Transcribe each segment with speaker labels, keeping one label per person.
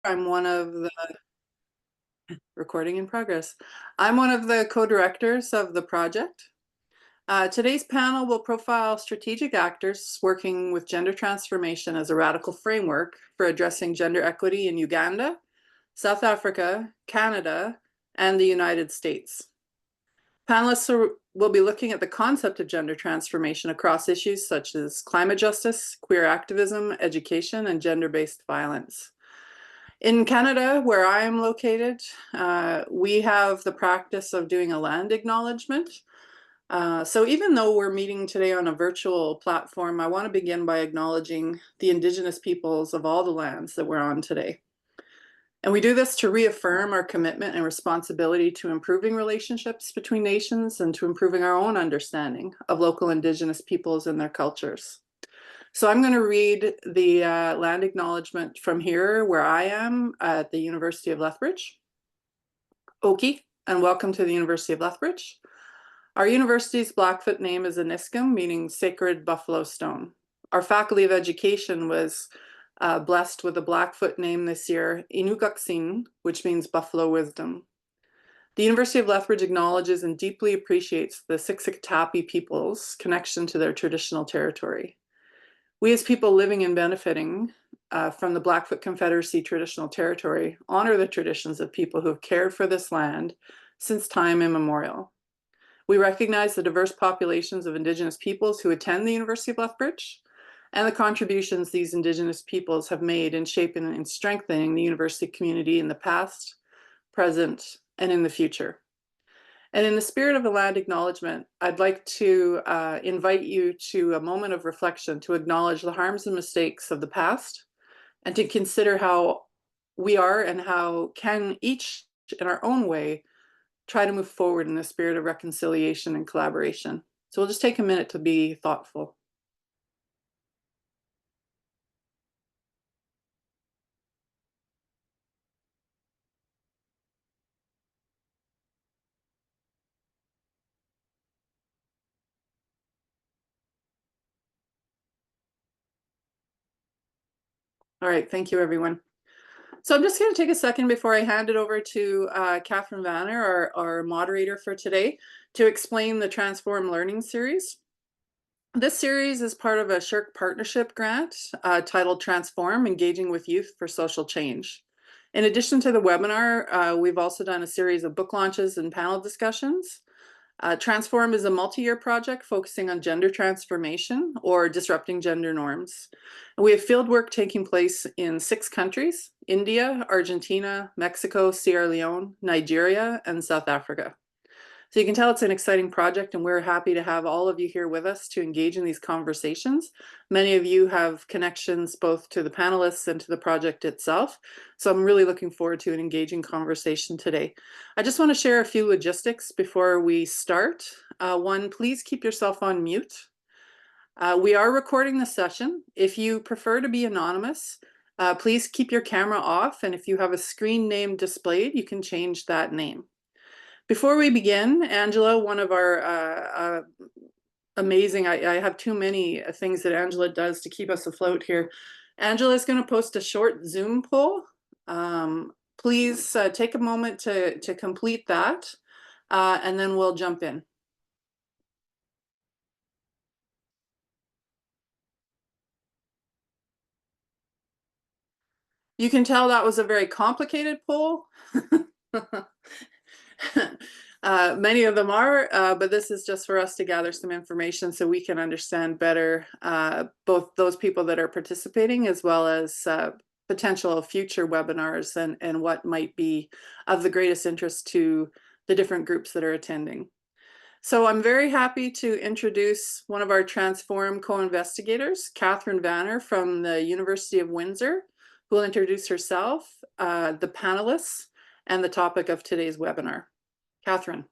Speaker 1: I'm one of the recording in progress. I'm one of the co-directors of the project. Today's panel will profile strategic actors working with gender transformation as a radical framework for addressing gender equity in Uganda, South Africa, Canada, and the United States. Panelists will be looking at the concept of gender transformation across issues such as climate justice, queer activism, education, and gender-based violence. In Canada, where I am located, we have the practice of doing a land acknowledgement. So even though we're meeting today on a virtual platform, I want to begin by acknowledging the Indigenous peoples of all the lands that we're on today. And we do this to reaffirm our commitment and responsibility to improving relationships between nations and to improving our own understanding of local Indigenous peoples and their cultures. So I'm going to read the land acknowledgement from here where I am at the University of Lethbridge. Oki, and welcome to the University of Lethbridge. Our university's Blackfoot name is Aniskum, meaning sacred buffalo stone. Our Faculty of Education was blessed with a Blackfoot name this year, Inukaksin, which means buffalo wisdom. The University of Lethbridge acknowledges and deeply appreciates the Siksikapi people's connection to their traditional territory. We as people living and benefiting from the Blackfoot Confederacy traditional territory honor the traditions of people who have cared for this land since time immemorial. We recognize the diverse populations of Indigenous peoples who attend the University of Lethbridge and the contributions these Indigenous peoples have made in shaping and strengthening the university community in the past, present, and in the future. And in the spirit of the land acknowledgement, I'd like to invite you to a moment of reflection to acknowledge the harms and mistakes of the past and to consider how we are and how can each in our own way try to move forward in the spirit of reconciliation and collaboration. So we'll just take a minute to be thoughtful. All right, thank you, everyone. So I'm just going to take a second before I hand it over to Catherine Vanner, our moderator for today, to explain the Transform Learning Series. This series is part of a SSHRC partnership grant titled Transform, Engaging with Youth for Social Change. In addition to the webinar, we've also done a series of book launches and panel discussions. Transform is a multi-year project focusing on gender transformation or disrupting gender norms. And we have field work taking place in 6 countries: India, Argentina, Mexico, Sierra Leone, Nigeria, and South Africa. So you can tell it's an exciting project, and we're happy to have all of you here with us to engage in these conversations. Many of you have connections both to the panelists and to the project itself. So I'm really looking forward to an engaging conversation today. I just want to share a few logistics before we start. One, please keep yourself on mute. We are recording the session. If you prefer to be anonymous, please keep your camera off. And if you have a screen name displayed, you can change that name. Before we begin, Angela, one of our amazing, I have too many things that Angela does to keep us afloat here. Angela is going to post a short Zoom poll. Please take a moment to complete that, and then we'll jump in. You can tell that was a very complicated poll. Many of them are, but this is just for us to gather some information so we can understand better both those people that are participating as well as potential future webinars and what might be of the greatest interest to the different groups that are attending. So I'm very happy to introduce one of our Transform co-investigators, Catherine Vanner from the University of Windsor, who will introduce herself, the panelists, and the topic of today's webinar. Catherine.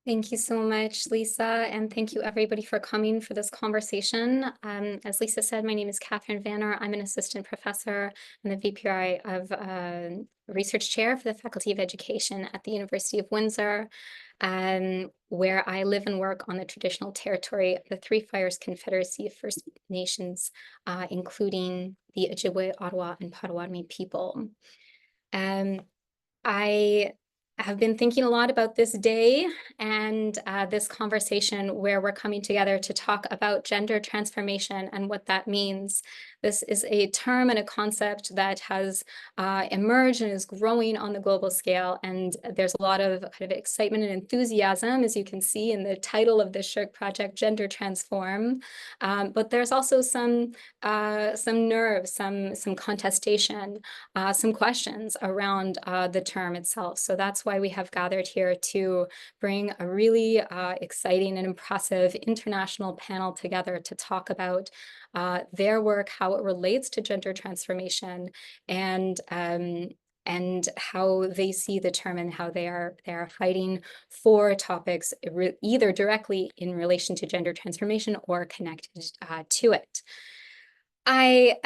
Speaker 2: Thank you so much, Lisa, and thank you everybody for coming for this conversation. As Lisa said, my name is Catherine Vanner. I'm an assistant professor and the VPRI of Research Chair for the Faculty of Education at the University of Windsor, where I live and work on the traditional territory of the Three Fires Confederacy of First Nations, including the Ojibwe, Ottawa, and Potawatomi people. I have been thinking a lot about this day and this conversation where we're coming together to talk about gender transformation and what that means. This is a term and a concept that has emerged and is growing on the global scale. And there's a lot of kind of excitement and enthusiasm, as you can see in the title of this SSHRC project, Gender Transform. But there's also some nerves, some contestation, some questions around the term itself. So that's why we have gathered here to bring a really exciting and impressive international panel together to talk about their work, how it relates to gender transformation, and how they see the term and how they are fighting for topics either directly in relation to gender transformation or connected to it. I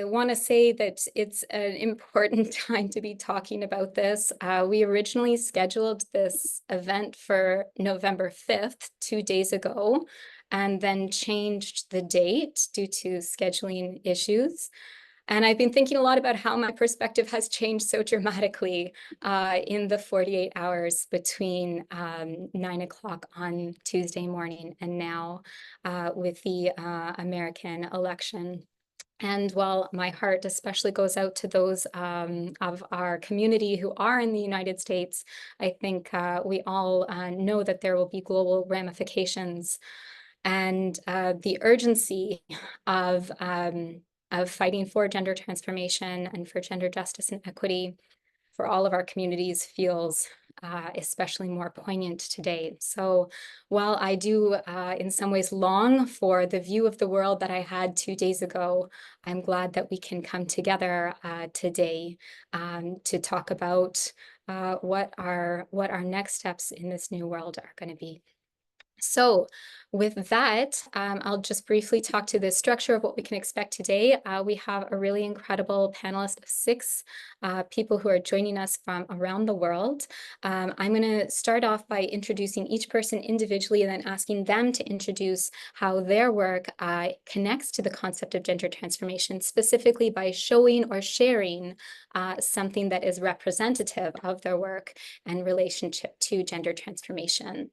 Speaker 2: want to say that it's an important time to be talking about this. We originally scheduled this event for November 5th, 2 days ago, and then changed the date due to scheduling issues. And I've been thinking a lot about how my perspective has changed so dramatically in the 48 hours between 9 o'clock on Tuesday morning and now with the American election. And while my heart especially goes out to those of our community who are in the United States, I think we all know that there will be global ramifications. And the urgency of fighting for gender transformation and for gender justice and equity for all of our communities feels especially more poignant today. So while I do in some ways long for the view of the world that I had 2 days ago, I'm glad that we can come together today to talk about what our next steps in this new world are going to be. So with that, I'll just briefly talk to the structure of what we can expect today. We have a really incredible panelist of 6 people who are joining us from around the world. I'm going to start off by introducing each person individually and then asking them to introduce how their work connects to the concept of gender transformation, specifically by showing or sharing something that is representative of their work and relationship to gender transformation.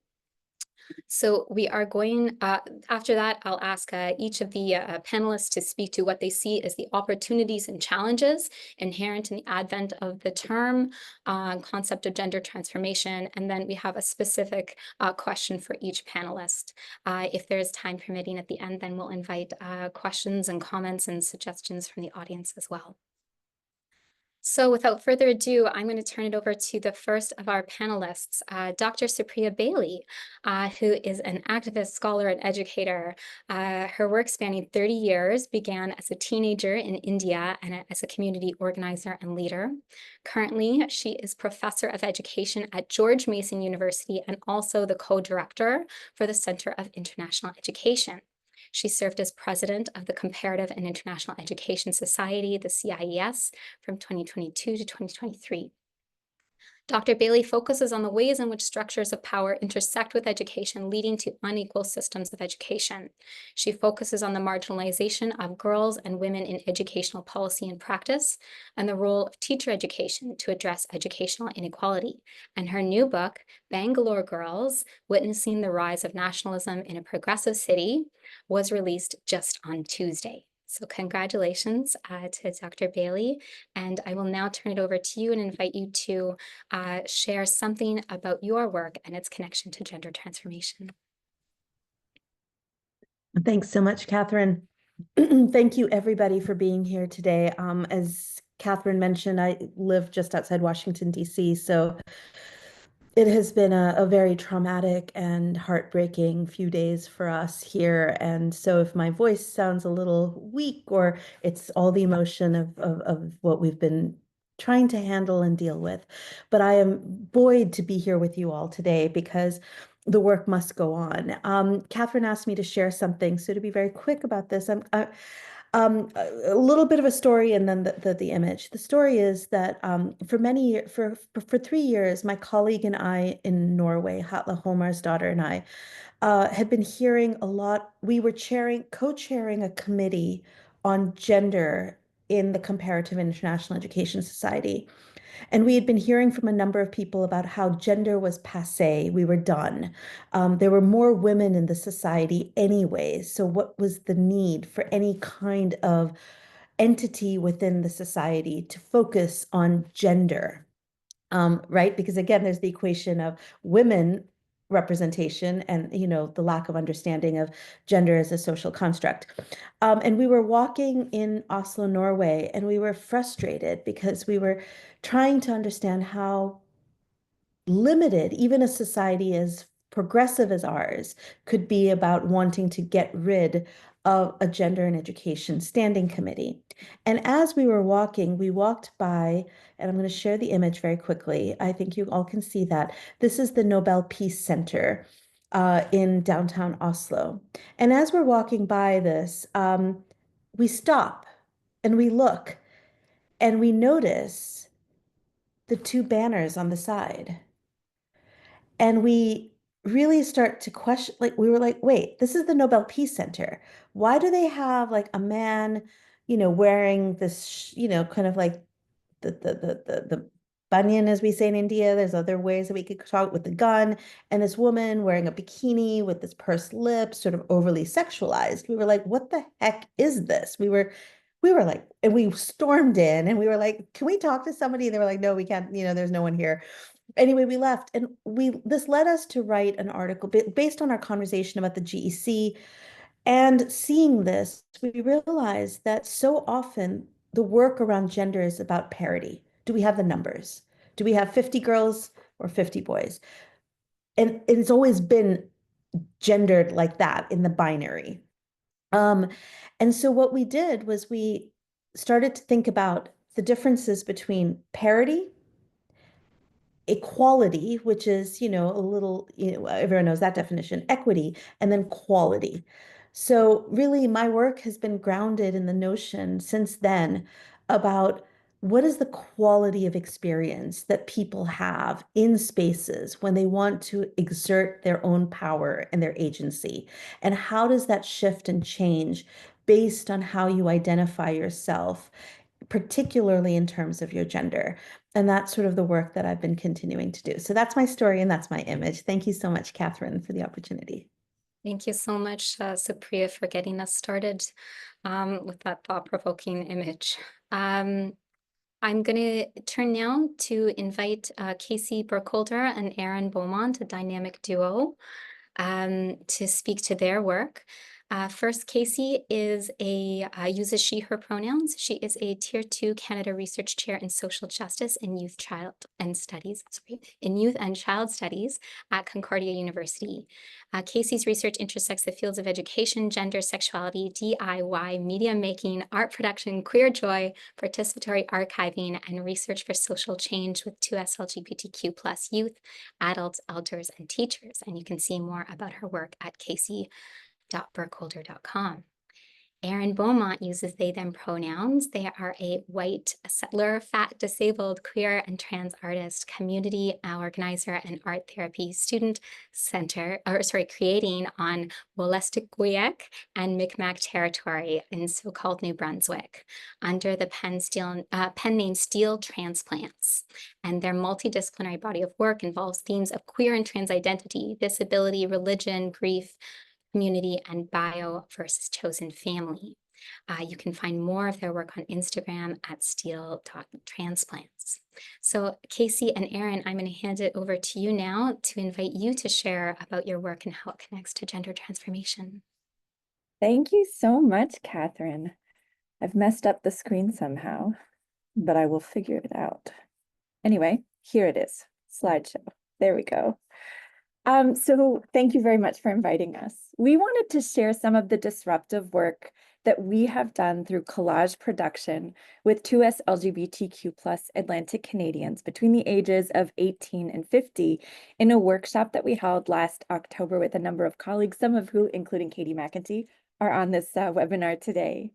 Speaker 2: So we are going, after that, I'll ask each of the panelists to speak to what they see as the opportunities and challenges inherent in the advent of the term concept of gender transformation. And then we have a specific question for each panelist. If there's time permitting at the end, then we'll invite questions and comments and suggestions from the audience as well. So without further ado, I'm going to turn it over to the first of our panelists, Dr. Supriya Bailey, who is an activist, scholar, and educator. Her work spanning 30 years began as a teenager in India and as a community organizer and leader. Currently, she is professor of education at George Mason University and also the co-director for the Center of International Education. She served as president of the Comparative and International Education Society, the CIES, from 2022 to 2023. Dr. Bailey focuses on the ways in which structures of power intersect with education, leading to unequal systems of education. She focuses on the marginalization of girls and women in educational policy and practice, and the role of teacher education to address educational inequality. And her new book, Bangalore Girls: Witnessing the Rise of Nationalism in a Progressive City, was released just on Tuesday. So congratulations to Dr. Bailey, and I will now turn it over to you and invite you to share something about your work and its connection to gender transformation.
Speaker 3: Thanks so much, Catherine. Thank you, everybody, for being here today. As Catherine mentioned, I live just outside Washington, D.C., so it has been a very traumatic and heartbreaking few days for us here. And so if my voice sounds a little weak, or it's all the emotion of what we've been trying to handle and deal with. But I am buoyed to be here with you all today because the work must go on. Catherine asked me to share something, so to be very quick about this, a little bit of a story and then the image. The story is that for 3 years, my colleague and I in Norway, Hatle Homar's daughter and I, had been hearing a lot. We were co-chairing a committee on gender in the Comparative International Education Society. And we had been hearing from a number of people about how gender was passé. We were done. There were more women in the society anyway. So what was the need for any kind of entity within the society to focus on gender? Right? Because again, there's the equation of women representation and the lack of understanding of gender as a social construct. And we were walking in Oslo, Norway, and we were frustrated because we were trying to understand how limited even a society as progressive as ours could be about wanting to get rid of a gender and education standing committee. And as we were walking, we walked by, and I'm going to share the image very quickly. I think you all can see that. This is the Nobel Peace Center in downtown Oslo. And as we're walking by this, we stop and we look and we notice the two banners on the side. And we really start to question, like, we were like, wait, this is the Nobel Peace Center. Why do they have like a man, wearing this, kind of like the banyan, as we say in India? There's other ways that we could talk, with the gun, and this woman wearing a bikini with this pursed lips, sort of overly sexualized. We were like, what the heck is this? We were like, and we stormed in and we were like, can we talk to somebody? And they were like, no, we can't, there's no one here. Anyway, we left, and this led us to write an article based on our conversation about the GEC. And seeing this, we realized that so often the work around gender is about parity. Do we have the numbers? Do we have 50 girls or 50 boys? And it's always been gendered like that in the binary. And so what we did was we started to think about the differences between parity, equality, which is, a little, everyone knows that definition, equity, and then quality. So really, my work has been grounded in the notion since then about what is the quality of experience that people have in spaces when they want to exert their own power and their agency, and how does that shift and change based on how you identify yourself, particularly in terms of your gender. And that's sort of the work that I've been continuing to do. So that's my story and that's my image. Thank you so much, Catherine, for the opportunity.
Speaker 2: Thank you so much, Supriya, for getting us started with that thought-provoking image. I'm going to turn now to invite Casey Burkholder and Erin Beaumont, a dynamic duo, to speak to their work. First, Casey uses she, her pronouns. She is a Tier 2 Canada Research Chair in Social Justice and Youth and Child Studies at Concordia University. Casey's research intersects the fields of education, gender, sexuality, DIY, media making, art production, queer joy, participatory archiving, and research for social change with 2S LGBTQ+ youth, adults, elders, and teachers. And you can see more about her work at casey.burkholder.com. Erin Beaumont uses they, them pronouns. They are a white settler, fat, disabled, queer, and trans artist, community organizer, and art therapy student creating on Wolastoqiyik and Mi'kmaq territory in so-called New Brunswick under the pen name Steel Transplants. And their multidisciplinary body of work involves themes of queer and trans identity, disability, religion, grief, community, and bio versus chosen family. You can find more of their work on Instagram at steel.transplants. So Casey and Erin, I'm going to hand it over to you now to invite you to share about your work and how it connects to gender transformation.
Speaker 4: Thank you so much, Catherine. I've messed up the screen somehow, but I will figure it out. Anyway, here it is, slideshow. There we go. So thank you very much for inviting us. We wanted to share some of the disruptive work that we have done through collage production with 2S LGBTQ+ Atlantic Canadians between the ages of 18 and 50 in a workshop that we held last October with a number of colleagues, some of who, including Katie McEntee, are on this webinar today.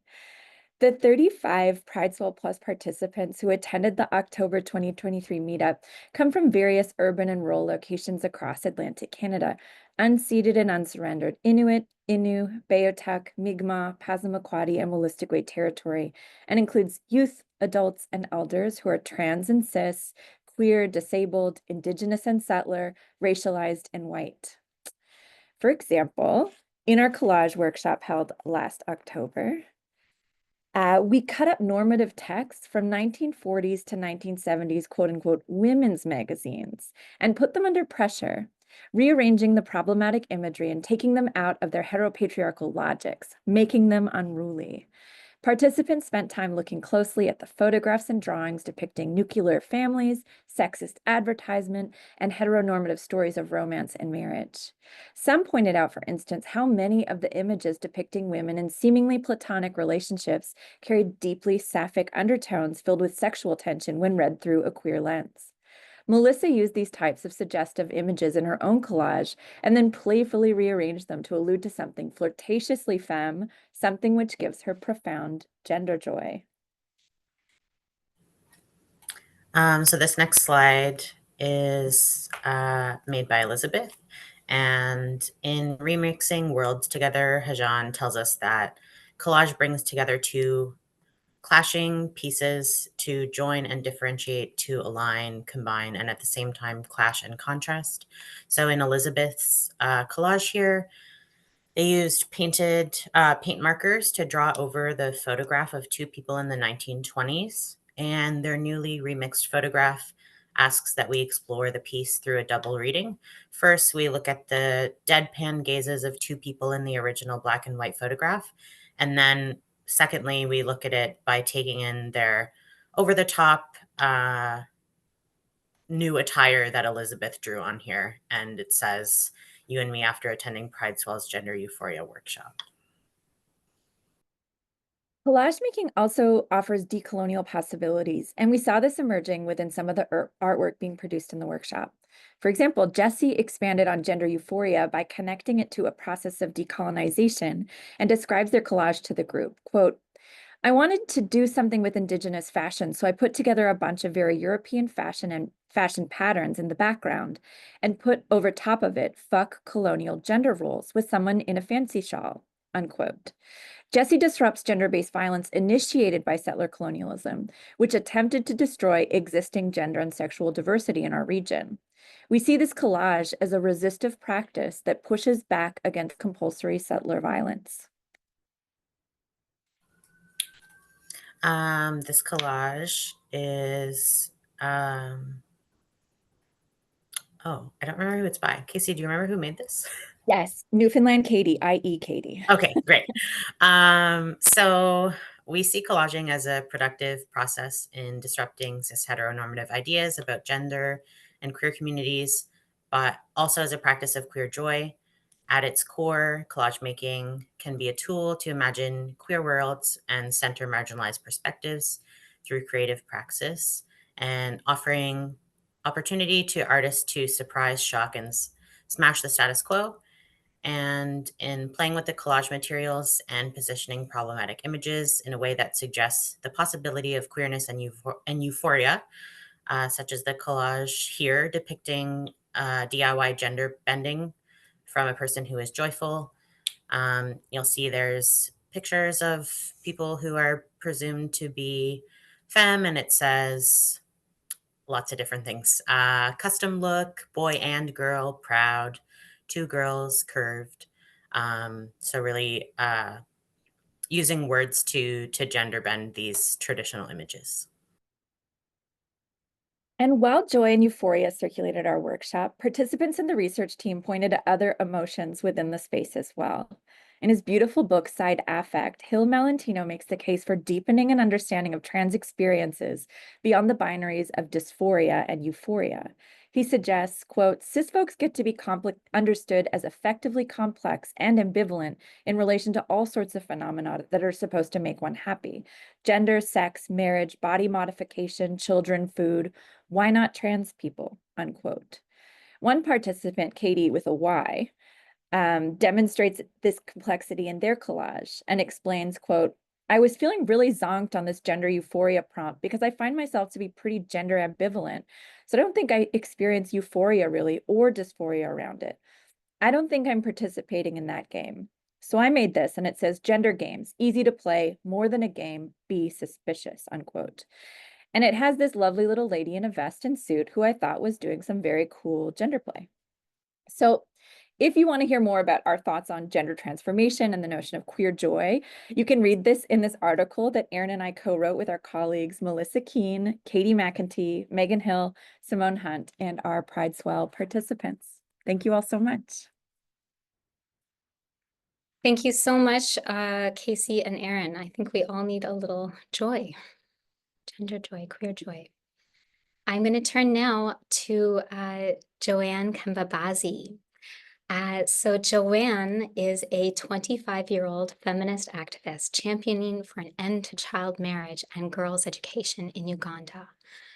Speaker 4: The 35 Prideswell Plus participants who attended the October 2023 meetup come from various urban and rural locations across Atlantic Canada, unceded and unsurrendered Inuit, Innu, Beothuk, Mi'kmaq, Passamaquoddy, and Wolastoqey territory, and includes youth, adults, and elders who are trans and cis, queer, disabled, Indigenous and settler, racialized, and white. For example, in our collage workshop held last October, we cut up normative texts from 1940s to 1970s, quote unquote, women's magazines and put them under pressure, rearranging the problematic imagery and taking them out of their heteropatriarchal logics, making them unruly. Participants spent time looking closely at the photographs and drawings depicting nuclear families, sexist advertisement, and heteronormative stories of romance and marriage. Some pointed out, for instance, how many of the images depicting women in seemingly platonic relationships carried deeply sapphic undertones filled with sexual tension when read through a queer lens. Melissa used these types of suggestive images in her own collage and then playfully rearranged them to allude to something flirtatiously femme, something which gives her profound gender joy.
Speaker 5: So this next slide is made by Elizabeth. And in Remixing Worlds Together, Hajan tells us that collage brings together two clashing pieces to join and differentiate, to align, combine, and at the same time clash and contrast. So in Elizabeth's collage here, they used paint markers to draw over the photograph of two people in the 1920s, and their newly remixed photograph asks that we explore the piece through a double reading. First, we look at the deadpan gazes of two people in the original black and white photograph, and then secondly, we look at it by taking in their over-the-top new attire that Elizabeth drew on here, and it says, "You and me after attending Prideswell's Gender Euphoria workshop."
Speaker 4: Collage making also offers decolonial possibilities, and we saw this emerging within some of the artwork being produced in the workshop. For example, Jessie expanded on gender euphoria by connecting it to a process of decolonization and describes their collage to the group. Quote, "I wanted to do something with Indigenous fashion, so I put together a bunch of very European fashion and fashion patterns in the background and put over top of it fuck colonial gender roles with someone in a fancy shawl," unquote. Jessie disrupts gender-based violence initiated by settler colonialism, which attempted to destroy existing gender and sexual diversity in our region. We see this collage as a resistive practice that pushes back against compulsory settler violence.
Speaker 5: This collage is, oh, I don't remember who it's by. Casey, do you remember who made this?
Speaker 4: Yes, Newfoundland Katie, i.e. Katie.
Speaker 5: Okay, great. So we see collaging as a productive process in disrupting cis heteronormative ideas about gender and queer communities, but also as a practice of queer joy. At its core, collage making can be a tool to imagine queer worlds and center marginalized perspectives through creative praxis, and offering opportunity to artists to surprise, shock, and smash the status quo. And in playing with the collage materials and positioning problematic images in a way that suggests the possibility of queerness and euphoria, such as the collage here depicting DIY gender bending from a person who is joyful. You'll see there's pictures of people who are presumed to be femme, and it says lots of different things. Custom look, boy and girl, proud, two girls, curved. So really using words to gender bend these traditional images.
Speaker 4: And while joy and euphoria circulated our workshop, participants in the research team pointed to other emotions within the space as well. In his beautiful book, Side Affect, Hill Malentino makes the case for deepening an understanding of trans experiences beyond the binaries of dysphoria and euphoria. He suggests, quote, cis folks get to be understood as effectively complex and ambivalent in relation to all sorts of phenomena that are supposed to make one happy. Gender, sex, marriage, body modification, children, food. Why not trans people, unquote. One participant, Katie with a Y, demonstrates this complexity in their collage and explains, quote, I was feeling really zonked on this gender euphoria prompt because I find myself to be pretty gender ambivalent. So I don't think I experience euphoria really or dysphoria around it. I don't think I'm participating in that game. So I made this and it says gender games, easy to play, more than a game, be suspicious, unquote. And it has this lovely little lady in a vest and suit who I thought was doing some very cool gender play. So if you want to hear more about our thoughts on gender transformation and the notion of queer joy, you can read this in this article that Erin and I co-wrote with our colleagues Melissa Keene, Katie McEntee, Megan Hill, Simone Hunt, and our Pride Swell participants. Thank you all so much.
Speaker 2: Thank you so much, Casey and Erin. I think we all need a little joy, gender joy, queer joy. I'm going to turn now to Joanne Kambabazi. So Joanne is a 25-year-old feminist activist championing for an end to child marriage and girls' education in Uganda.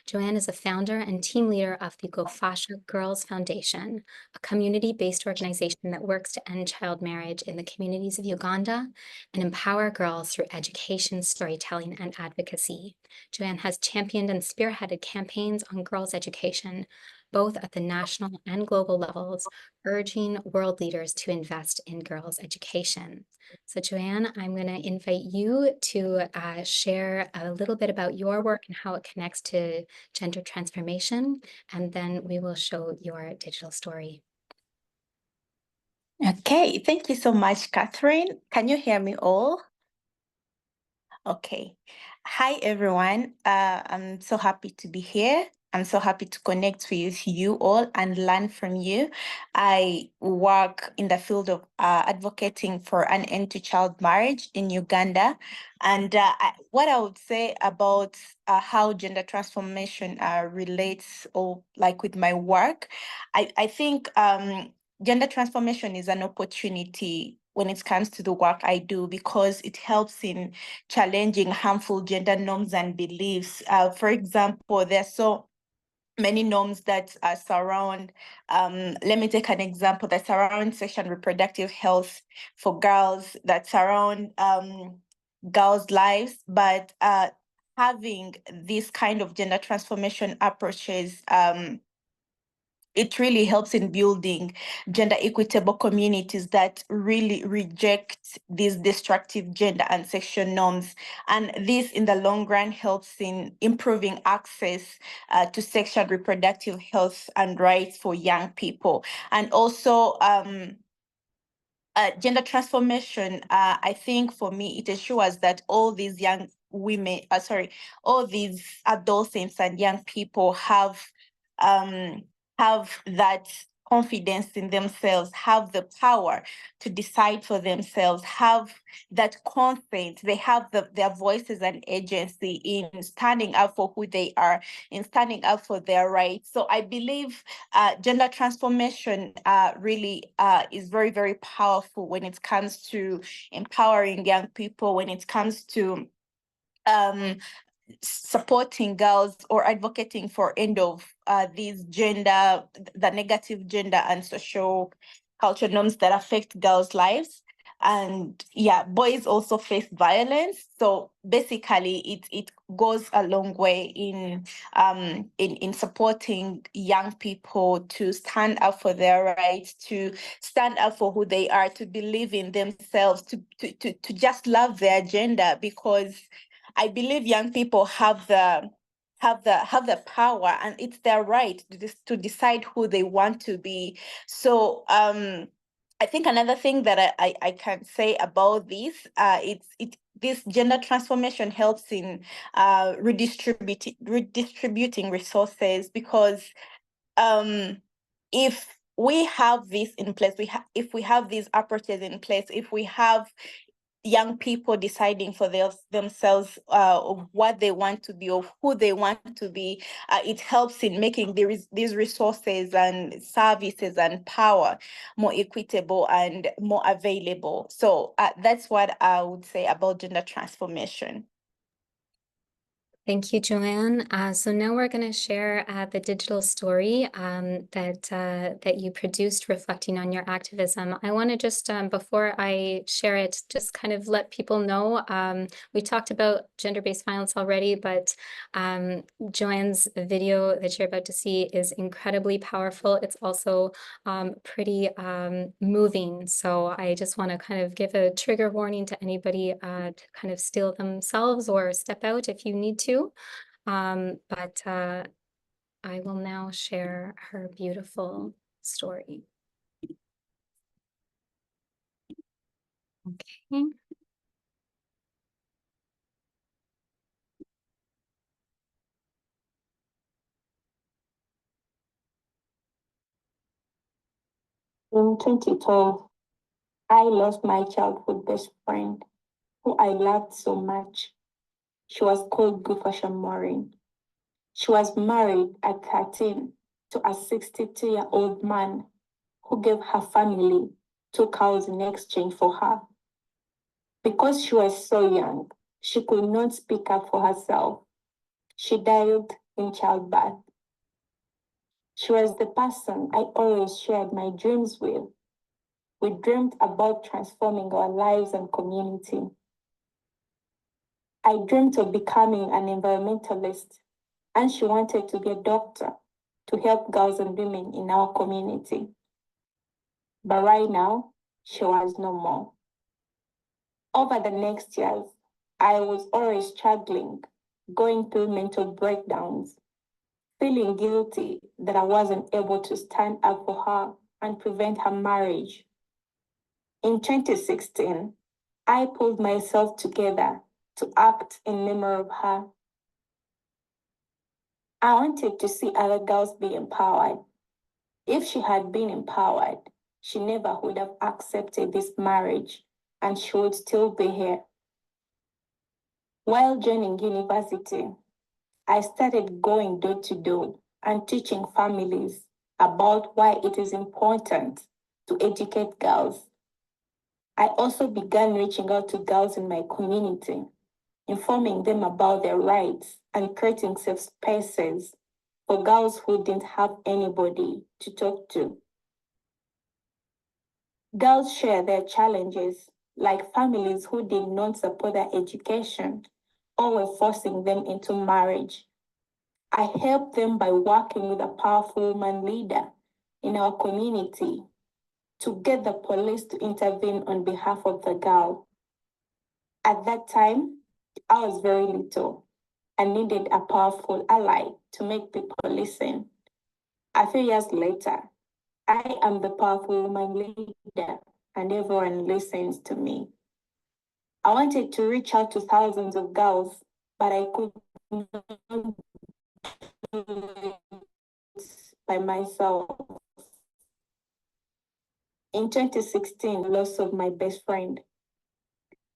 Speaker 2: Joanne is a founder and team leader of the Gofasha Girls Foundation, a community-based organization that works to end child marriage in the communities of Uganda and empower girls through education, storytelling, and advocacy. Joanne has championed and spearheaded campaigns on girls' education, both at the national and global levels, urging world leaders to invest in girls' education. So Joanne, I'm going to invite you to share a little bit about your work and how it connects to gender transformation, and then we will show your digital story.
Speaker 6: Okay, thank you so much, Catherine. Can you hear me all? Okay. Hi, everyone. I'm so happy to be here. I'm so happy to connect with you all and learn from you. I work in the field of advocating for an end to child marriage in Uganda. And what I would say about how gender transformation relates or like with my work, I think gender transformation is an opportunity when it comes to the work I do because it helps in challenging harmful gender norms and beliefs. For example, there's so many norms that surround, let me take an example, that surround sexual and reproductive health for girls, that surround girls' lives, but having this kind of gender transformation approaches, it really helps in building gender equitable communities that really reject these destructive gender and sexual norms. And this in the long run helps in improving access to sexual and reproductive health and rights for young people. And also, gender transformation, I think for me, it ensures that all these young women, all these adolescents and young people have that confidence in themselves, have the power to decide for themselves, have that consent, they have their voices and agency in standing up for who they are, in standing up for their rights. So I believe gender transformation really is very, very powerful when it comes to empowering young people, when it comes to supporting girls or advocating for end of these the negative gender and social cultural norms that affect girls' lives. And yeah, boys also face violence. So basically, it goes a long way in supporting young people to stand up for their rights, to stand up for who they are, to believe in themselves, to just love their gender, because I believe young people have the power and it's their right to decide who they want to be. So I think another thing that I can say about this, this gender transformation helps in redistributing resources, because if we have this in place, if we have these approaches in place, if we have young people deciding for themselves what they want to be or who they want to be, it helps in making these resources and services and power more equitable and more available. So that's what I would say about gender transformation.
Speaker 2: Thank you, Joanne. So now we're going to share the digital story that you produced reflecting on your activism. I want to just, before I share it, just kind of let people know, we talked about gender-based violence already, but Joanne's video that you're about to see is incredibly powerful. It's also pretty moving. So I just want to kind of give a trigger warning to anybody to kind of steal themselves or step out if you need to. But I will now share her beautiful story. Okay.
Speaker 7: In 2012, I lost my childhood best friend, who I loved so much. She was called Gufasha Maureen. She was married at 13 to a 62-year-old man who gave her family 2 cows in exchange for her. Because she was so young, she could not speak up for herself. She died in childbirth. She was the person I always shared my dreams with. We dreamed about transforming our lives and community. I dreamed of becoming an environmentalist, and she wanted to be a doctor to help girls and women in our community. But right now, she was no more. Over the next years, I was always struggling, going through mental breakdowns, feeling guilty that I wasn't able to stand up for her and prevent her marriage. In 2016, I pulled myself together to act in memory of her. I wanted to see other girls be empowered. If she had been empowered, she never would have accepted this marriage, and she would still be here. While joining university, I started going door to door and teaching families about why it is important to educate girls. I also began reaching out to girls in my community, informing them about their rights and creating safe spaces for girls who didn't have anybody to talk to. Girls share their challenges, like families who did not support their education or were forcing them into marriage. I helped them by working with a powerful woman leader in our community to get the police to intervene on behalf of the girl. At that time, I was very little and needed a powerful ally to make people listen. A few years later, I am the powerful woman leader and everyone listens to me. I wanted to reach out to thousands of girls, but I could not do it by myself. In 2016, loss of my best friend.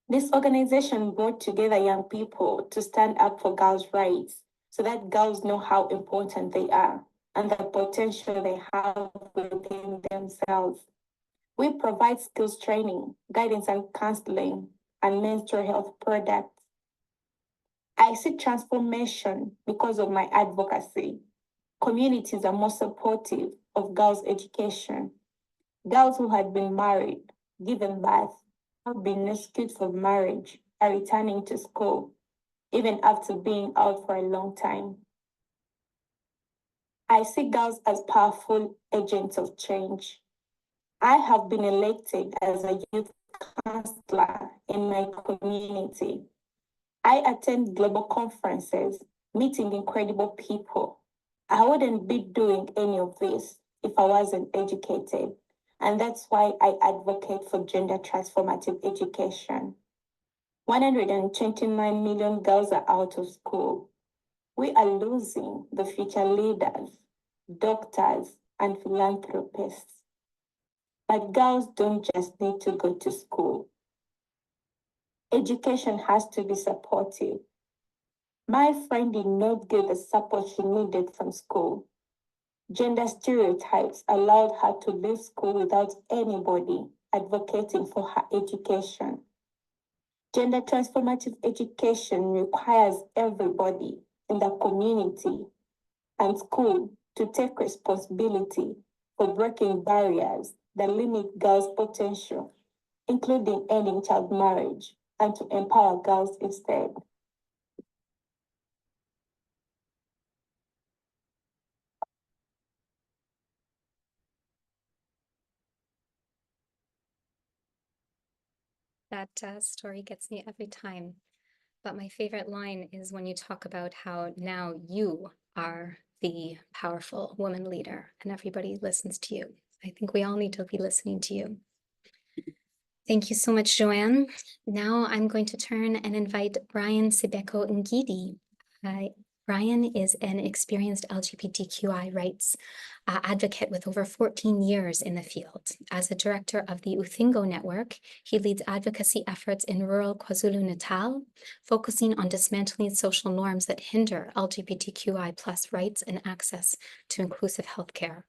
Speaker 7: This organization brought together young people to stand up for girls' rights so that girls know how important they are and the potential they have within themselves. We provide skills training, guidance and counseling, and menstrual health products. I see transformation because of my advocacy. Communities are more supportive of girls' education. Girls who had been married, given birth, have been rescued from marriage, are returning to school, even after being out for a long time. I see girls as powerful agents of change. I have been elected as a youth counselor in my community. I attend global conferences, meeting incredible people. I wouldn't be doing any of this if I wasn't educated. And that's why I advocate for gender transformative education. 129 million girls are out of school. We are losing the future leaders, doctors, and philanthropists. But girls don't just need to go to school. Education has to be supportive. My friend did not get the support she needed from school. Gender stereotypes allowed her to leave school without anybody advocating for her education. Gender transformative education requires everybody in the community and school to take responsibility for breaking barriers that limit girls' potential, including ending child marriage, and to empower girls instead.
Speaker 2: That story gets me every time. But my favorite line is when you talk about how now you are the powerful woman leader and everybody listens to you. I think we all need to be listening to you. Thank you so much, Joanne. Now I'm going to turn and invite Brian Sibeko Ngidi. Brian is an experienced LGBTQI rights advocate with over 14 years in the field. As the director of the Uthingo Network, he leads advocacy efforts in rural KwaZulu-Natal, focusing on dismantling social norms that hinder LGBTQI+ rights and access to inclusive healthcare.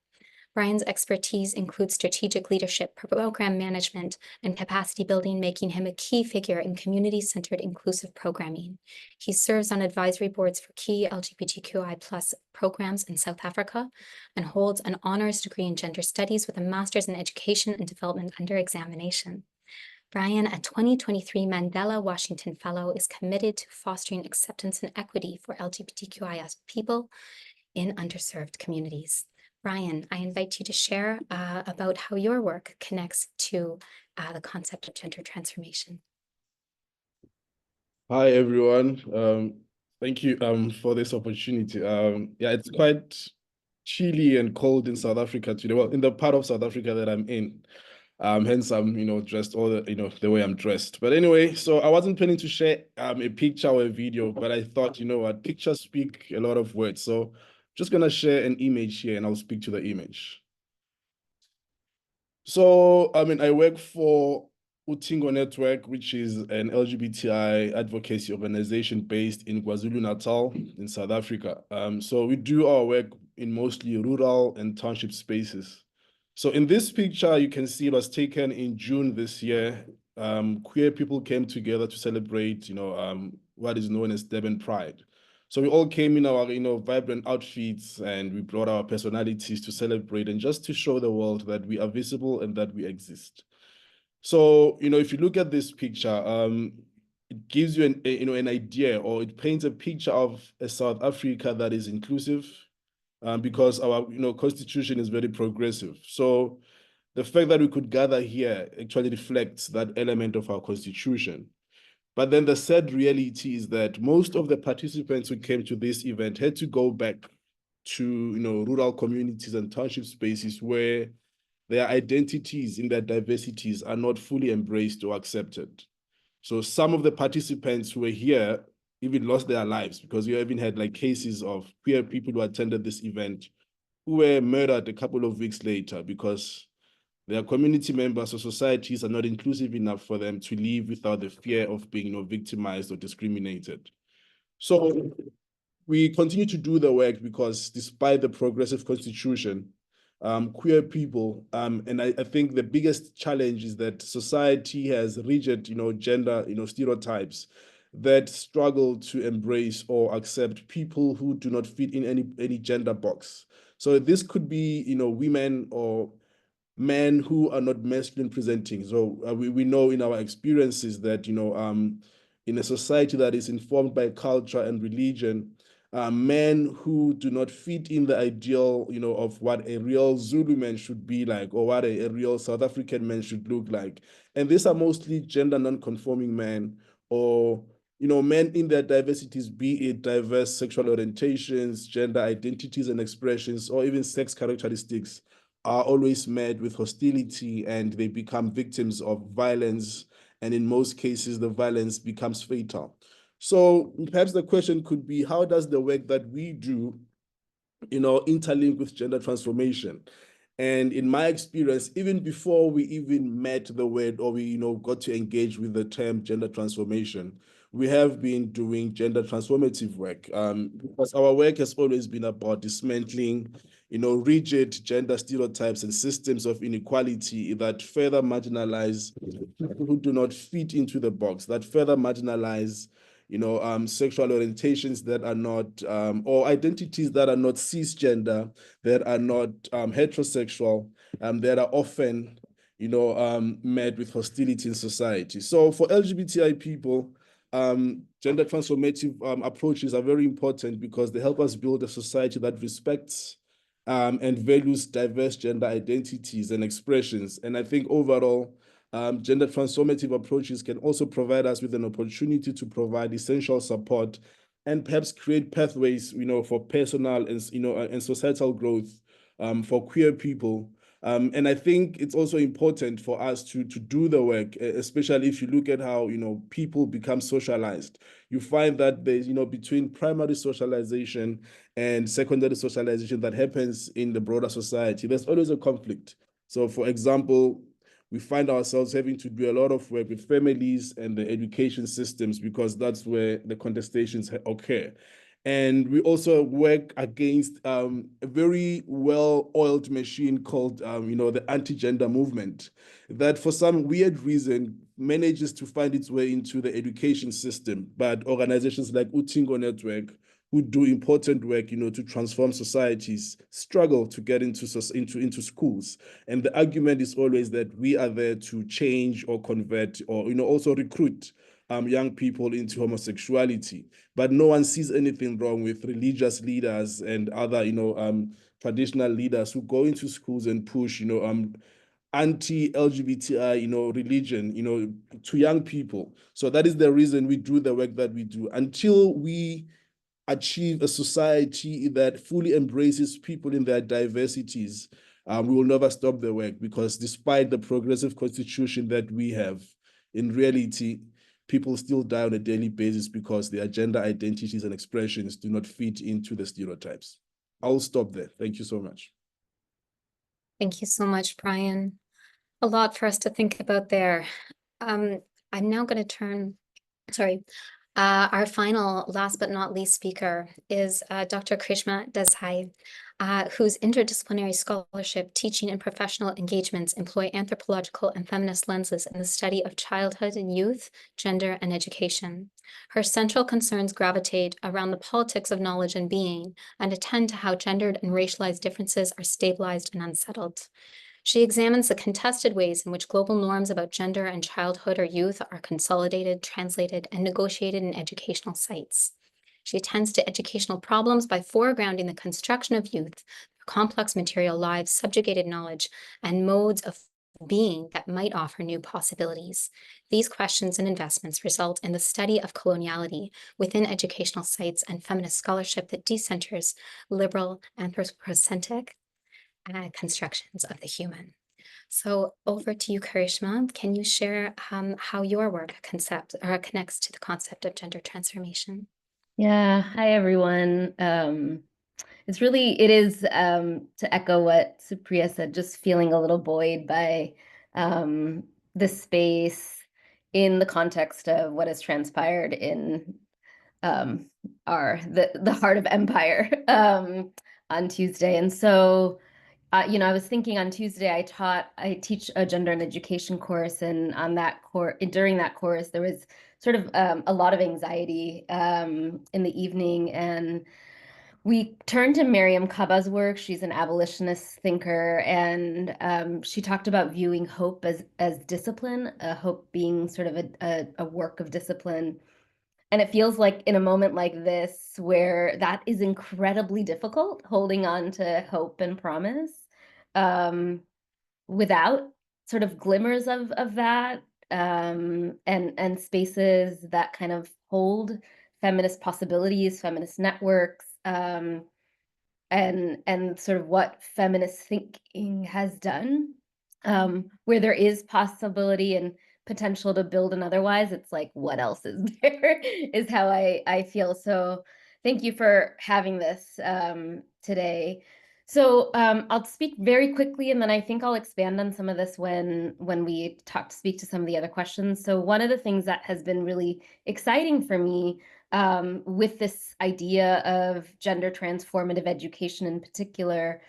Speaker 2: Brian's expertise includes strategic leadership, program management, and capacity building, making him a key figure in community-centered inclusive programming. He serves on advisory boards for key LGBTQI+ programs in South Africa and holds an honors degree in gender studies with a master's in education and development under examination. Brian, a 2023 Mandela Washington Fellow, is committed to fostering acceptance and equity for LGBTQI people in underserved communities. Brian, I invite you to share about how your work connects to the concept of gender transformation.
Speaker 8: Hi, everyone. Thank you for this opportunity. Yeah, it's quite chilly and cold in South Africa today. Well, in the part of South Africa that I'm in. Hence I'm, dressed all the, the way I'm dressed. But anyway, so I wasn't planning to share a picture or a video, but I thought, what, pictures speak a lot of words. So just gonna share an image here and I'll speak to the image. So, I work for Uthingo Network, which is an LGBTI advocacy organization based in KwaZulu-Natal in South Africa. So we do our work in mostly rural and township spaces. So in this picture, you can see it was taken in June this year. Queer people came together to celebrate, what is known as Durban Pride. So we all came in our, vibrant outfits and we brought our personalities to celebrate and just to show the world that we are visible and that we exist. So, if you look at this picture, it gives you an idea, or it paints a picture of a South Africa that is inclusive, because our, constitution is very progressive. So the fact that we could gather here actually reflects that element of our constitution. But then the sad reality is that most of the participants who came to this event had to go back to, rural communities and township spaces where their identities in their diversities are not fully embraced or accepted. So some of the participants who were here even lost their lives, because we even had like cases of queer people who attended this event who were murdered a couple of weeks later because their community members or societies are not inclusive enough for them to live without the fear of being, victimized or discriminated. So we continue to do the work because despite the progressive constitution, queer people, and I think the biggest challenge is that society has rigid, gender, stereotypes that struggle to embrace or accept people who do not fit in any gender box. So this could be, women or men who are not masculine presenting. So we know in our experiences that, in a society that is informed by culture and religion, men who do not fit in the ideal, of what a real Zulu man should be like, or what a real South African man should look like. And these are mostly gender non-conforming men, or, men in their diversities, be it diverse sexual orientations, gender identities and expressions, or even sex characteristics, are always met with hostility and they become victims of violence. And in most cases, the violence becomes fatal. So perhaps the question could be, how does the work that we do interlinked with gender transformation. And in my experience, even before we even met the word or we, got to engage with the term gender transformation, we have been doing gender transformative work, because our work has always been about dismantling, rigid gender stereotypes and systems of inequality that further marginalize people who do not fit into the box, that further marginalize sexual orientations that are not, or identities that are not cisgender, that are not heterosexual, that are often, met with hostility in society. So for LGBTI people, gender transformative approaches are very important because they help us build a society that respects and values diverse gender identities and expressions. And I think overall, gender transformative approaches can also provide us with an opportunity to provide essential support and perhaps create pathways, for personal and, and societal growth for queer people. And I think it's also important for us to do the work, especially if you look at how, people become socialized. You find that there's, between primary socialization and secondary socialization that happens in the broader society, there's always a conflict. So for example, we find ourselves having to do a lot of work with families and the education systems because that's where the contestations occur. And we also work against a very well-oiled machine called, the anti-gender movement that for some weird reason manages to find its way into the education system. But organizations like Utingo Network, who do important work, to transform societies, struggle to get into schools. And the argument is always that we are there to change or convert or, also recruit young people into homosexuality. But no one sees anything wrong with religious leaders and other, traditional leaders who go into schools and push, anti-LGBTI, religion, to young people. So that is the reason we do the work that we do. Until we achieve a society that fully embraces people in their diversities, we will never stop the work, because despite the progressive constitution that we have, in reality, people still die on a daily basis because their gender identities and expressions do not fit into the stereotypes. I'll stop there. Thank you so much.
Speaker 2: Thank you so much, Brian. A lot for us to think about there. I'm now going to turn, our final, last but not least speaker is Dr. Karishma Desai, whose interdisciplinary scholarship, teaching, and professional engagements employ anthropological and feminist lenses in the study of childhood and youth, gender, and education. Her central concerns gravitate around the politics of knowledge and being, and attend to how gendered and racialized differences are stabilized and unsettled. She examines the contested ways in which global norms about gender and childhood or youth are consolidated, translated, and negotiated in educational sites. She attends to educational problems by foregrounding the construction of youth, their complex material lives, subjugated knowledge, and modes of being that might offer new possibilities. These questions and investments result in the study of coloniality within educational sites and feminist scholarship that decenters liberal anthropocentric constructions of the human. So over to you, Karishma. Can you share how your work connects to the concept of gender transformation?
Speaker 9: Yeah, hi everyone. It is to echo what Supriya said, just feeling a little buoyed by this space in the context of what has transpired in the heart of empire on Tuesday. And so I was thinking on Tuesday, I teach a gender and education course, and on that during that course, there was sort of a lot of anxiety in the evening, and we turned to Miriam Kaba's work. She's an abolitionist thinker, and she talked about viewing hope as discipline, hope being sort of a work of discipline. And it feels like in a moment like this, where that is incredibly difficult, holding on to hope and promise, without sort of glimmers of that, and spaces that kind of hold feminist possibilities, feminist networks, and sort of what feminist thinking has done, where there is possibility and potential to build and otherwise, it's like, what else is there, is how I feel. So Thank you for having this today. So I'll speak very quickly, and then I think I'll expand on some of this when we speak to some of the other questions. So one of the things that has been really exciting for me with this idea of gender transformative education in particular,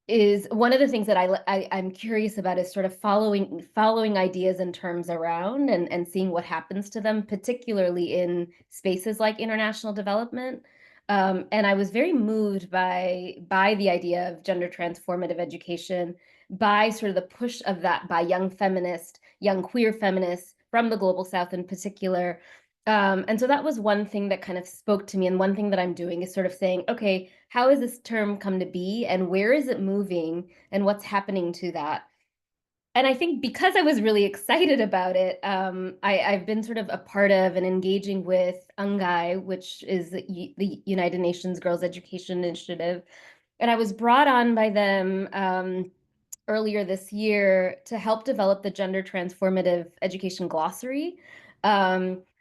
Speaker 9: is one of the things that I'm curious about is sort of following ideas and terms around and seeing what happens to them, particularly in spaces like international development. And I was very moved by the idea of gender transformative education, by sort of the push of that by young queer feminists from the Global South in particular. And so that was one thing that kind of spoke to me. And one thing that I'm doing is sort of saying, okay, how has this term come to be and where is it moving and what's happening to that? And I think because I was really excited about it, I've been sort of a part of and engaging with UNGAI, which is the United Nations Girls Education Initiative. And I was brought on by them earlier this year to help develop the gender transformative education glossary.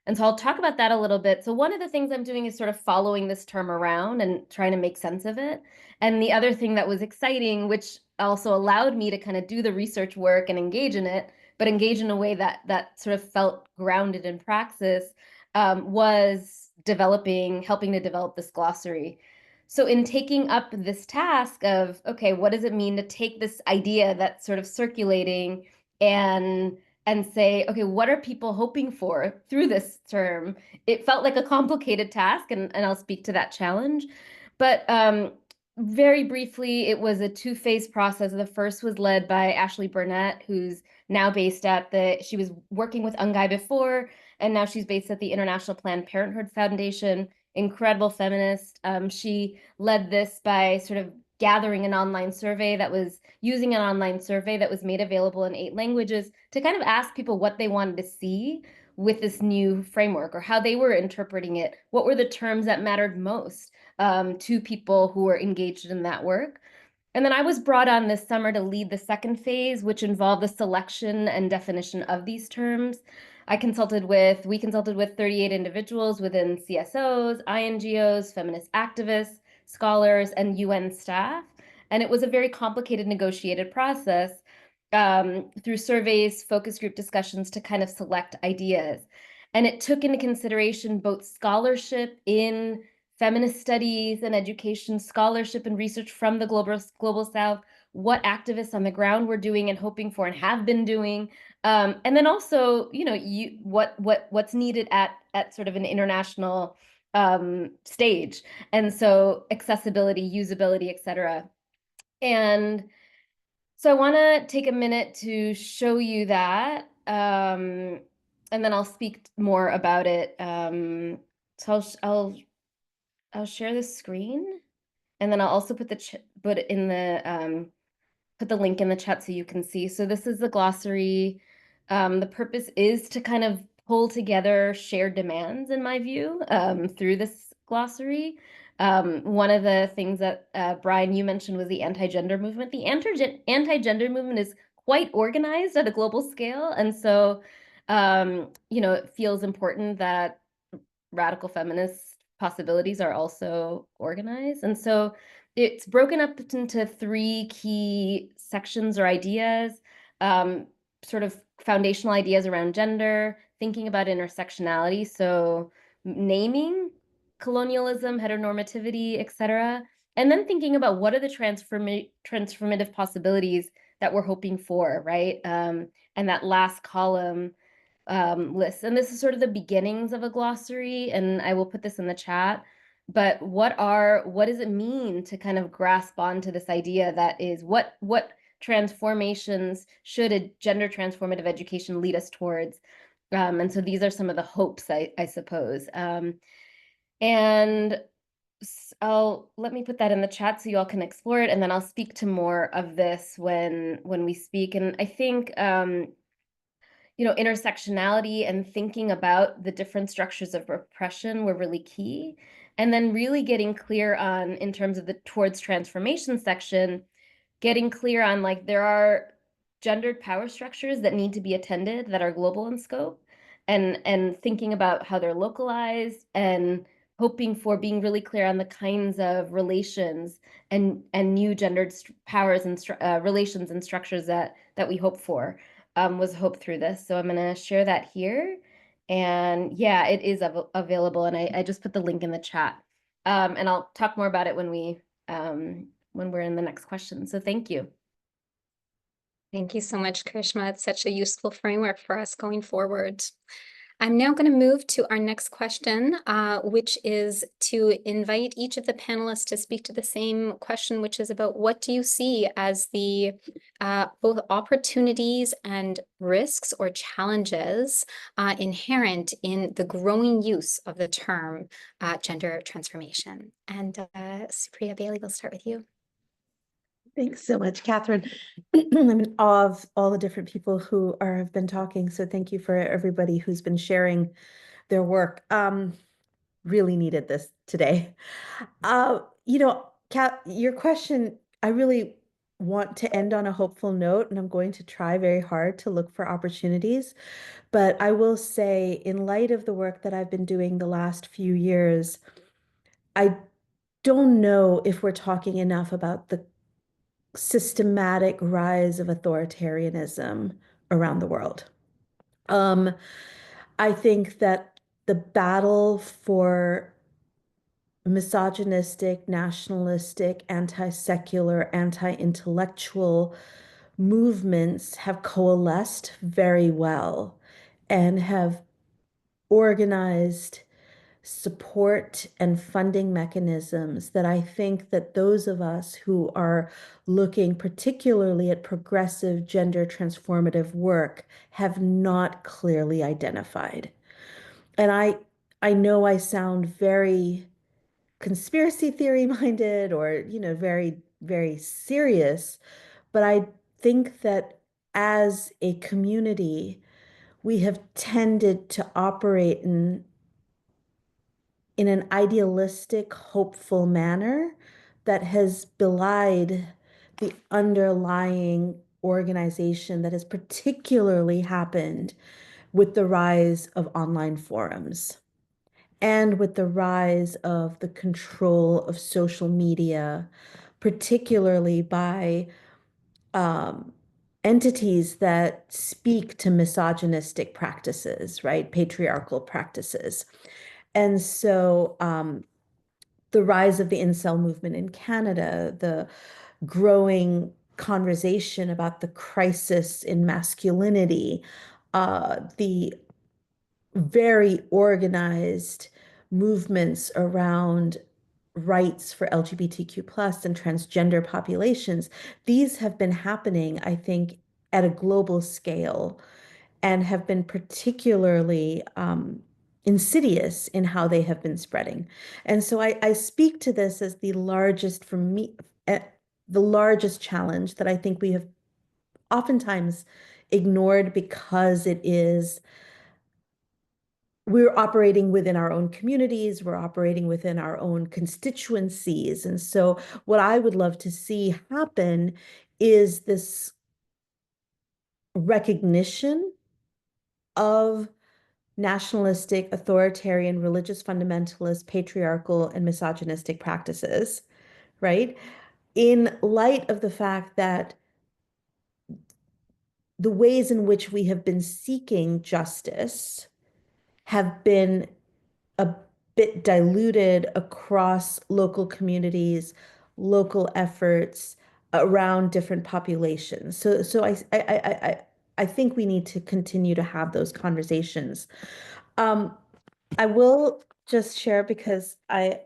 Speaker 9: And so I'll talk about that a little bit. So one of the things I'm doing is sort of following this term around and trying to make sense of it. And the other thing that was exciting, which also allowed me to kind of do the research work and engage in it, but engage in a way that sort of felt grounded in praxis, was helping to develop this glossary. So in taking up this task of, okay, what does it mean to take this idea that's sort of circulating and say, okay, what are people hoping for through this term? It felt like a complicated task, and I'll speak to that challenge. But very briefly, it was a two-phase process. The first was led by Ashley Burnett, who's now based at she was working with UNGAI before, and now she's based at the International Planned Parenthood Foundation. Incredible feminist. She led this by sort of gathering an online survey that was made available in 8 languages to kind of ask people what they wanted to see with this new framework, or how they were interpreting it. What were the terms that mattered most to people who were engaged in that work? And then I was brought on this summer to lead the second phase, which involved the selection and definition of these terms. We consulted with 38 individuals within CSOs, INGOs, feminist activists, scholars, and UN staff. And it was a very complicated negotiated process through surveys, focus group discussions to kind of select ideas. And it took into consideration both scholarship in feminist studies and education, scholarship and research from the global South, what activists on the ground were doing and hoping for and have been doing, and then also, what's needed at sort of an international stage, and so accessibility, usability, etc. And so I want to take a minute to show you that, and then I'll speak more about it. So I'll share the screen, and then I'll also put the link in the chat so you can see. So this is the glossary. The purpose is to kind of pull together shared demands, in my view, through this glossary. One of the things that Brian, you mentioned, was the anti-gender movement. The anti-gender movement is quite organized at a global scale, and so it feels important that radical feminist possibilities are also organized. And so it's broken up into 3 key sections or ideas, sort of foundational ideas around gender, thinking about intersectionality, so naming colonialism, heteronormativity, etc., and then thinking about what are the transformative possibilities that we're hoping for, right? And that last column list. And this is sort of the beginnings of a glossary, and I will put this in the chat. But what does it mean to kind of grasp onto this idea that is what transformations should a gender transformative education lead us towards? And so these are some of the hopes, I suppose. And let me put that in the chat so you all can explore it, and then I'll speak to more of this when we speak. And I think intersectionality and thinking about the different structures of repression were really key. And then really getting clear on, in terms of the towards transformation section, getting clear on, like, there are gendered power structures that need to be attended that are global in scope, and thinking about how they're localized and hoping for being really clear on the kinds of relations and new gendered powers and relations and structures that we hope for, was hoped through this. So I'm going to share that here. And yeah, it is available. And I just put the link in the chat. And I'll talk more about it when we're in the next question. So thank you.
Speaker 2: Thank you so much, Karishma. It's such a useful framework for us going forward. I'm now going to move to our next question, which is to invite each of the panelists to speak to the same question, which is about what do you see as the both opportunities and risks or challenges inherent in the growing use of the term gender transformation. And Supriya Bailey, we'll start with you.
Speaker 3: Thanks so much, Catherine. I'm in awe of all the different people who have been talking. So thank you for everybody who's been sharing their work. Really needed this today. Kat, your question, I really want to end on a hopeful note, and I'm going to try very hard to look for opportunities. But I will say, in light of the work that I've been doing the last few years, I don't know if we're talking enough about the systematic rise of authoritarianism around the world. I think that the battle for misogynistic, nationalistic, anti-secular, anti-intellectual movements have coalesced very well and have organized support and funding mechanisms that I think that those of us who are looking particularly at progressive gender transformative work have not clearly identified. And I know I sound very conspiracy theory minded or, very, very serious, but I think that as a community, we have tended to operate in an idealistic, hopeful manner that has belied the underlying organization that has particularly happened with the rise of online forums and with the rise of the control of social media, particularly by entities that speak to misogynistic practices, right? Patriarchal practices. And so the rise of the incel movement in Canada, the growing conversation about the crisis in masculinity, the very organized movements around rights for LGBTQ plus and transgender populations, these have been happening, I think, at a global scale and have been particularly insidious in how they have been spreading. And so I speak to this as the largest, for me, the largest challenge that I think we have oftentimes ignored because we're operating within our own communities, we're operating within our own constituencies. And so what I would love to see happen is this recognition of nationalistic, authoritarian, religious fundamentalist, patriarchal, and misogynistic practices, right? In light of the fact that the ways in which we have been seeking justice have been a bit diluted across local communities, local efforts around different populations. So I think we need to continue to have those conversations. I will just share because I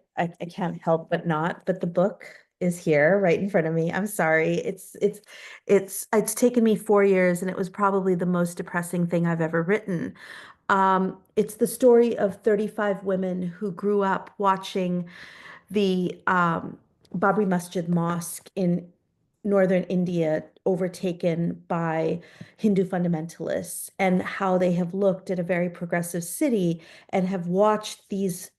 Speaker 3: can't help but not, but the book is here right in front of me. I'm sorry. It's taken me 4 years and it was probably the most depressing thing I've ever written. It's the story of 35 women who grew up watching the Babri Masjid Mosque in northern India overtaken by Hindu fundamentalists, and how they have looked at a very progressive city and have watched these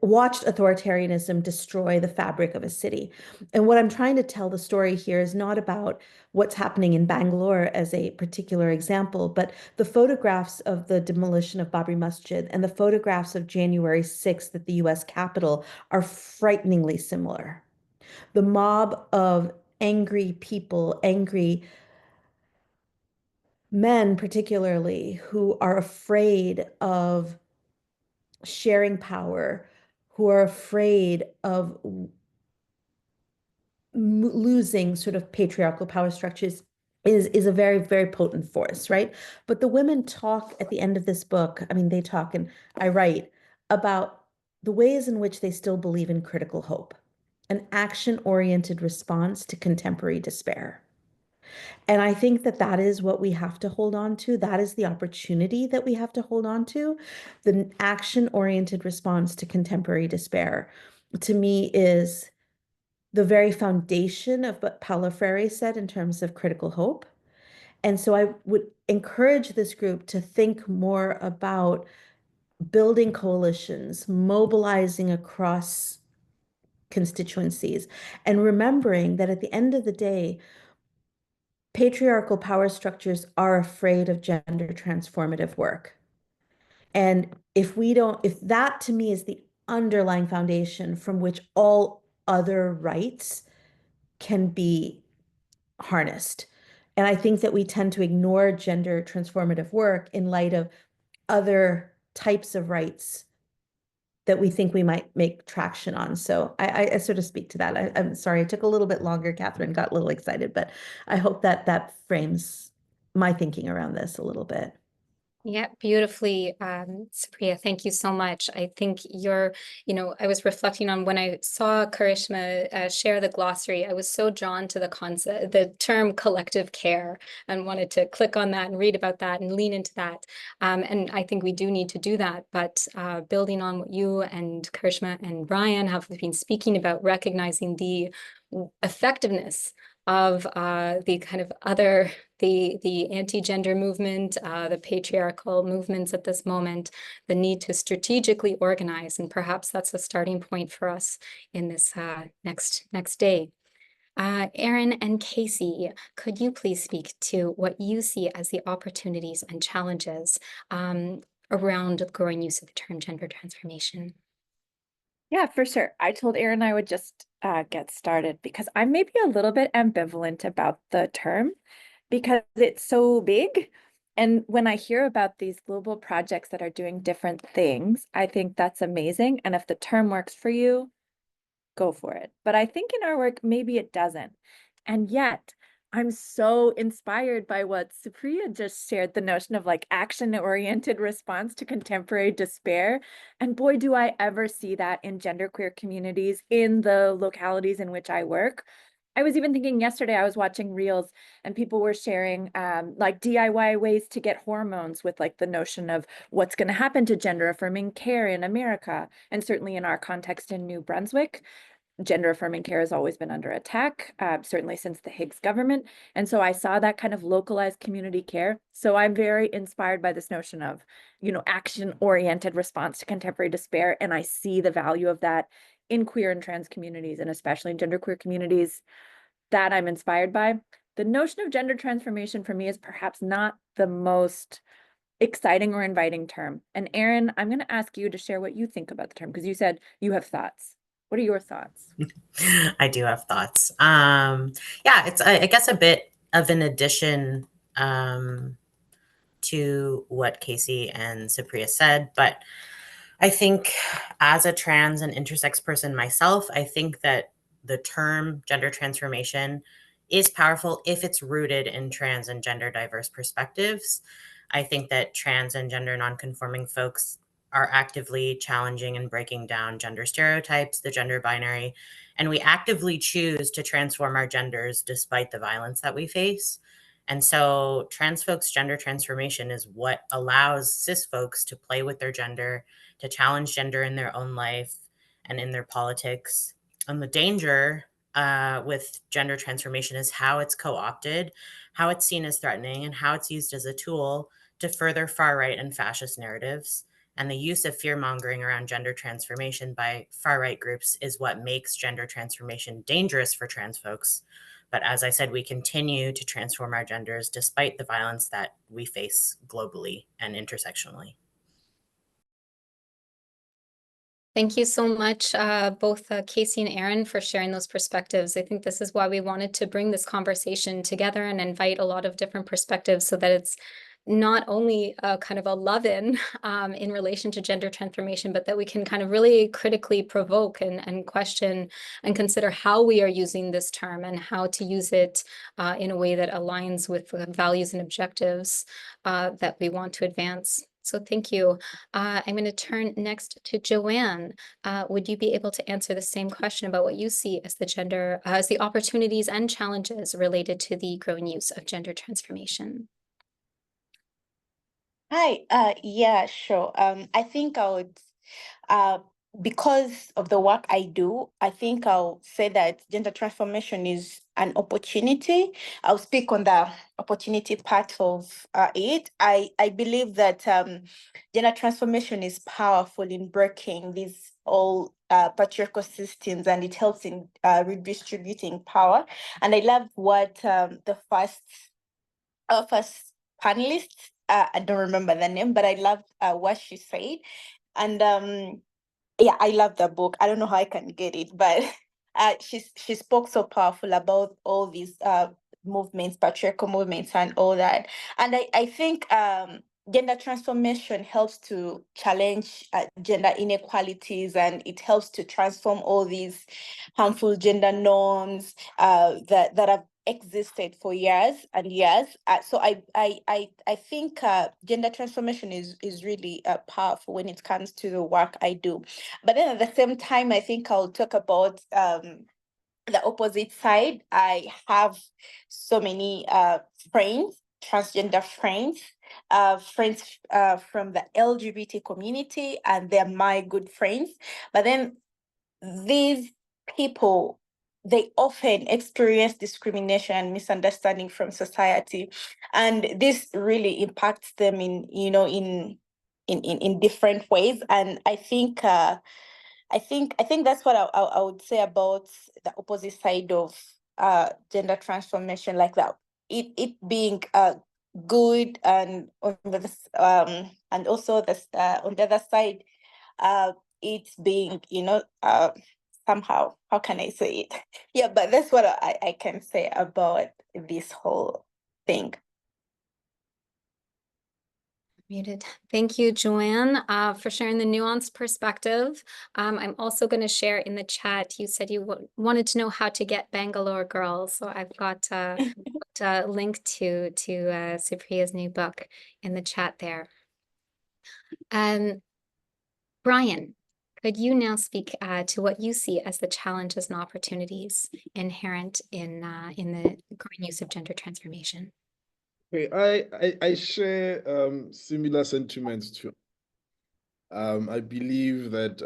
Speaker 3: watched authoritarianism destroy the fabric of a city. And what I'm trying to tell the story here is not about what's happening in Bangalore as a particular example, but the photographs of the demolition of Babri Masjid and the photographs of January 6th at the US Capitol are frighteningly similar. The mob of angry people, angry men particularly, who are afraid of sharing power, who are afraid of losing sort of patriarchal power structures is a very, very potent force, right? But the women talk at the end of this book, I mean, they talk and I write about the ways in which they still believe in critical hope, an action-oriented response to contemporary despair. And I think that that is what we have to hold on to. That is the opportunity that we have to hold on to. The action-oriented response to contemporary despair, to me, is the very foundation of what Paulo Freire said in terms of critical hope. And so I would encourage this group to think more about building coalitions, mobilizing across constituencies, and remembering that at the end of the day, patriarchal power structures are afraid of gender transformative work. And if that to me is the underlying foundation from which all other rights can be harnessed. And I think that we tend to ignore gender transformative work in light of other types of rights that we think we might make traction on. So I sort of speak to that. I'm sorry, it took a little bit longer. Catherine got a little excited, but I hope that that frames my thinking around this a little bit.
Speaker 2: Yeah, beautifully, Supriya. Thank you so much. I think I was reflecting on when I saw Karishma share the glossary, I was so drawn to the concept, the term collective care, and wanted to click on that and read about that and lean into that. And I think we do need to do that. But building on what you and Karishma and Ryan have been speaking about, recognizing the effectiveness of the kind of other the anti-gender movement, the patriarchal movements at this moment, the need to strategically organize, and perhaps that's a starting point for us in this next day. Erin and Casey, could you please speak to what you see as the opportunities and challenges around the growing use of the term gender transformation?
Speaker 4: Yeah, for sure. I told Erin I would just get started because I'm maybe a little bit ambivalent about the term because it's so big. And when I hear about these global projects that are doing different things, I think that's amazing. And if the term works for you, go for it. But I think in our work, maybe it doesn't. And yet, I'm so inspired by what Supriya just shared, the notion of like action-oriented response to contemporary despair. And boy, do I ever see that in genderqueer communities in the localities in which I work. I was even thinking yesterday, I was watching reels and people were sharing like DIY ways to get hormones with like the notion of what's going to happen to gender affirming care in America. And certainly in our context in New Brunswick, gender affirming care has always been under attack, certainly since the Higgs government. And so I saw that kind of localized community care. So I'm very inspired by this notion of, action-oriented response to contemporary despair. And I see the value of that in queer and trans communities, and especially in genderqueer communities that I'm inspired by. The notion of gender transformation for me is perhaps not the most exciting or inviting term. And Erin, I'm going to ask you to share what you think about the term, because you said you have thoughts. What are your thoughts?
Speaker 5: I do have thoughts. Yeah, it's, I guess, a bit of an addition to what Casey and Supriya said, but I think as a trans and intersex person myself, I think that the term gender transformation is powerful if it's rooted in trans and gender diverse perspectives. I think that trans and gender nonconforming folks are actively challenging and breaking down gender stereotypes, the gender binary, and we actively choose to transform our genders despite the violence that we face. And so trans folks' gender transformation is what allows cis folks to play with their gender, to challenge gender in their own life and in their politics. And the danger with gender transformation is how it's co-opted, how it's seen as threatening, and how it's used as a tool to further far right and fascist narratives. And the use of fear-mongering around gender transformation by far-right groups is what makes gender transformation dangerous for trans folks. But as I said, we continue to transform our genders despite the violence that we face globally and intersectionally.
Speaker 2: Thank you so much, both Casey and Aaron, for sharing those perspectives. I think this is why we wanted to bring this conversation together and invite a lot of different perspectives so that it's not only a kind of a love-in in relation to gender transformation, but that we can kind of really critically provoke and question and consider how we are using this term and how to use it in a way that aligns with the values and objectives that we want to advance. So thank you. I'm going to turn next to Joanne. Would you be able to answer the same question about what you see as as the opportunities and challenges related to the growing use of gender transformation?
Speaker 6: Hi, yeah, sure. I think I would, because of the work I do, I think I'll say that gender transformation is an opportunity. I'll speak on the opportunity part of it. I believe that gender transformation is powerful in breaking these all patriarchal systems, and it helps in redistributing power. And I love what the first panelists, I don't remember the name, but I loved what she said. And yeah, I love the book. I don't know how I can get it, but she spoke so powerful about all these movements, patriarchal movements and all that. And I think gender transformation helps to challenge gender inequalities, and it helps to transform all these harmful gender norms that have existed for years and years. So I think gender transformation is really powerful when it comes to the work I do. But then at the same time, I think I'll talk about the opposite side. I have so many friends, transgender friends, friends from the LGBT community, and they're my good friends. But then these people, they often experience discrimination and misunderstanding from society, and this really impacts them in, you know, in different ways. And I think that's what I would say about the opposite side of gender transformation, like that, it being good, and on the and also this on the other side, it being, you know, somehow, how can I say it? Yeah, but that's what I can say about this whole thing.
Speaker 2: Muted. Thank you, Joanne, for sharing the nuanced perspective. I'm also going to share in the chat. You said you wanted to know how to get Bangalore Girls, so I've got a link to Supriya's new book in the chat there. Brian, could you now speak to what you see as the challenges and opportunities inherent in the growing use of gender transformation?
Speaker 8: Okay, I share similar sentiments too. I believe that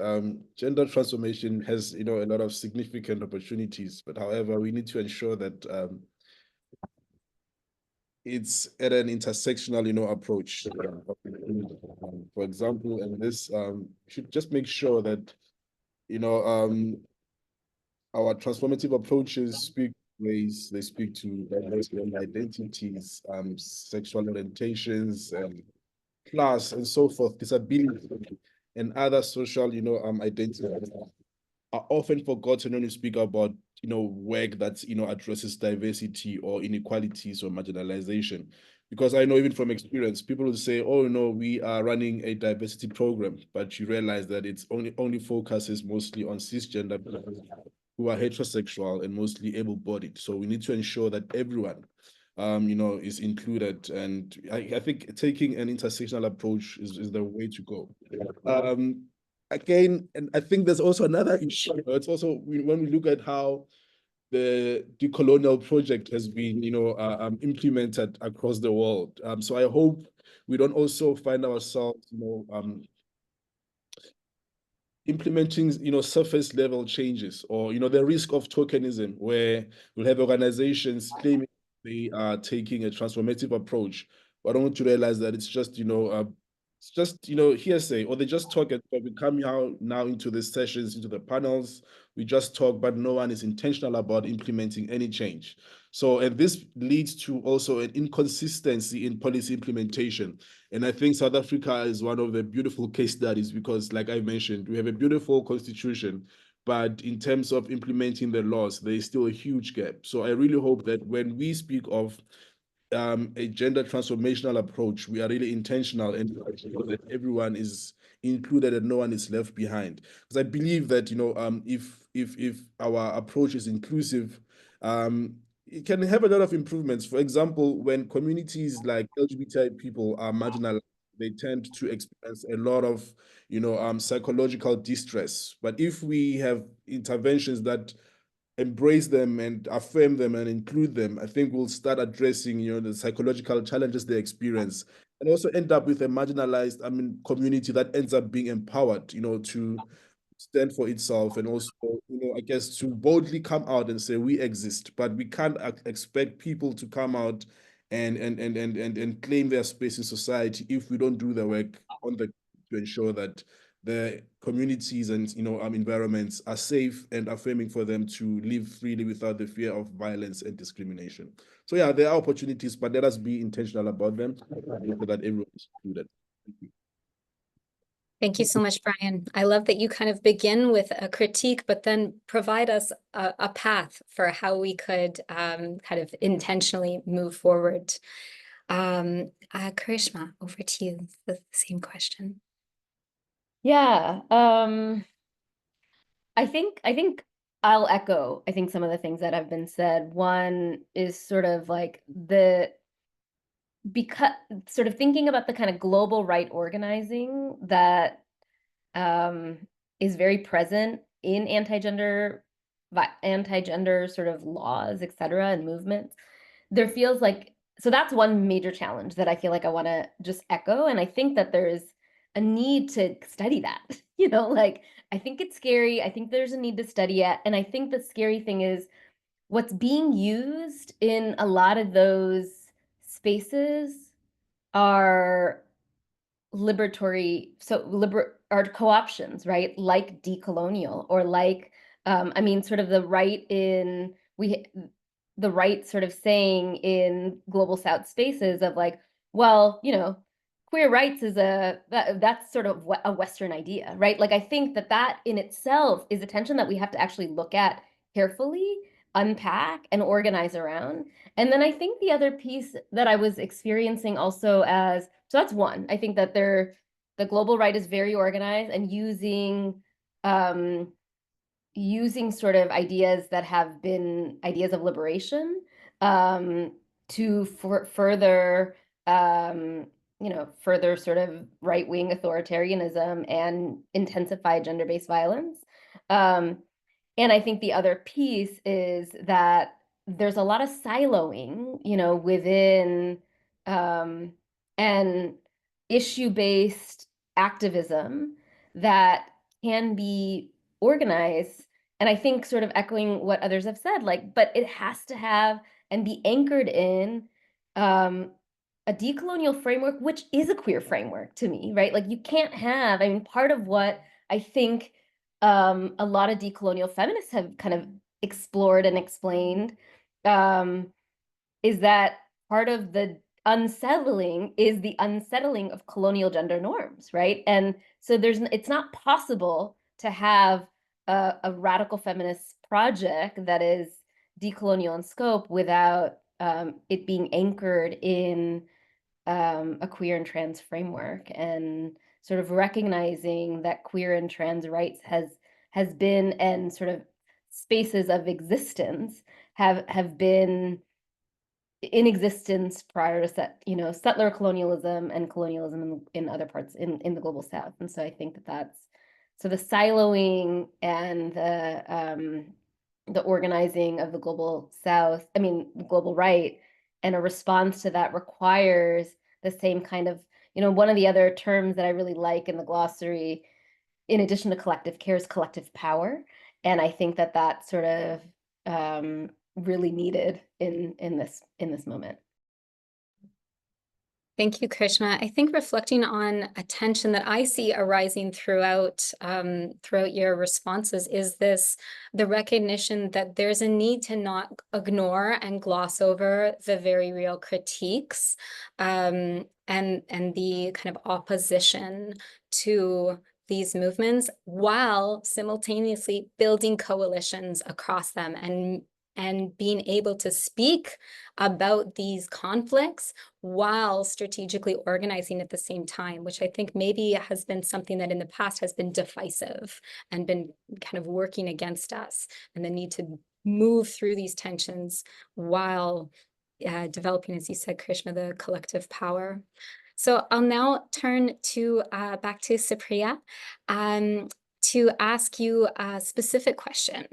Speaker 8: gender transformation has, you know, a lot of significant opportunities, but however, we need to ensure that it's at an intersectional, you know, approach. For example, and this should just make sure that, you know, our transformative approaches speak race, they speak to diverse identities, sexual orientations, class, and so forth, disability, and other social, you know, identities are often forgotten when you speak about, you know, work that, you know, addresses diversity or inequalities or marginalization. Because I know even from experience, people will say, oh, no, we are running a diversity program, but you realize that it's only focuses mostly on cisgender people who are heterosexual and mostly able-bodied. So we need to ensure that everyone, you know, is included. And I think taking an intersectional approach is the way to go. Again, and I think there's also another issue. It's also when we look at how the decolonial project has been, you know, implemented across the world. So I hope we don't also find ourselves, you know, implementing, you know, surface level changes, or, you know, the risk of tokenism, where we'll have organizations claiming they are taking a transformative approach, but I want to realize that it's just, you know, it's just, you know, hearsay, or they just talk it, but we come now into the sessions, into the panels, we just talk, but no one is intentional about implementing any change. So, and this leads to also an inconsistency in policy implementation. And I think South Africa is one of the beautiful case studies because, like I mentioned, we have a beautiful constitution, but in terms of implementing the laws, there is still a huge gap. So I really hope that when we speak of a gender transformational approach, we are really intentional and that everyone is included and no one is left behind. Because I believe that, you know, if our approach is inclusive, it can have a lot of improvements. For example, when communities like LGBTI people are marginalized, they tend to experience a lot of, you know, psychological distress. But if we have interventions that embrace them and affirm them and include them, I think we'll start addressing, you know, the psychological challenges they experience and also end up with a marginalized, community that ends up being empowered, you know, to stand for itself and also, you know, I guess to boldly come out and say we exist, but we can't expect people to come out and claim their space in society if we don't do the work on the to ensure that the communities and, you know, environments are safe and affirming for them to live freely without the fear of violence and discrimination. So yeah, there are opportunities, but let us be intentional about them so that everyone is included. Thank you.
Speaker 2: Thank you so much, Brian. I love that you kind of begin with a critique, but then provide us a path for how we could kind of intentionally move forward. Karishma, over to you. The same question.
Speaker 9: Yeah, I think I'll echo, I think some of the things that have been said. One is sort of like because sort of thinking about the kind of global right organizing that is very present in anti-gender sort of laws, et cetera, and movements. There feels like, so that's one major challenge that I feel like I want to just echo. And I think that there's a need to study that, you know, like, I think it's scary. I think there's a need to study it. And I think the scary thing is what's being used in a lot of those spaces are liberatory, are co-options, right? Like decolonial, or like, I mean, sort of the right the right sort of saying in global South spaces of like, well, you know, queer rights is that's sort of a Western idea, right? Like, I think that in itself is a tension that we have to actually look at carefully, unpack, and organize around. And then I think the other piece that I was experiencing also so that's one, I think that the global right is very organized and using sort of ideas that have been ideas of liberation to further further sort of right-wing authoritarianism and intensify gender-based violence. And I think the other piece is that there's a lot of siloing, you know, within and issue-based activism that can be organized. And I think sort of echoing what others have said, like, but it has to have and be anchored in a decolonial framework, which is a queer framework to me, right? Like, you can't have, I mean, part of what I think a lot of decolonial feminists have kind of explored and explained is that part of the unsettling is the unsettling of colonial gender norms, right? And so it's not possible to have a radical feminist project that is decolonial in scope without it being anchored in a queer and trans framework, and sort of recognizing that queer and trans rights has been, and sort of spaces of existence have been in existence prior to settler colonialism and colonialism in other parts in the global South. And so I think that's so the siloing and the organizing of the global South, I mean, the global right, and a response to that requires the same kind of, one of the other terms that I really like in the glossary, in addition to collective care, is collective power. And I think that that's sort of really needed in this moment.
Speaker 2: Thank you, Krishna. I think reflecting on a tension that I see arising throughout your responses is the recognition that there's a need to not ignore and gloss over the very real critiques and the kind of opposition to these movements, while simultaneously building coalitions across them and being able to speak about these conflicts while strategically organizing at the same time, which I think maybe has been something that in the past has been divisive and been kind of working against us, and the need to move through these tensions while developing, as you said, Krishna, the collective power. So I'll now turn to back to Supriya to ask you a specific question.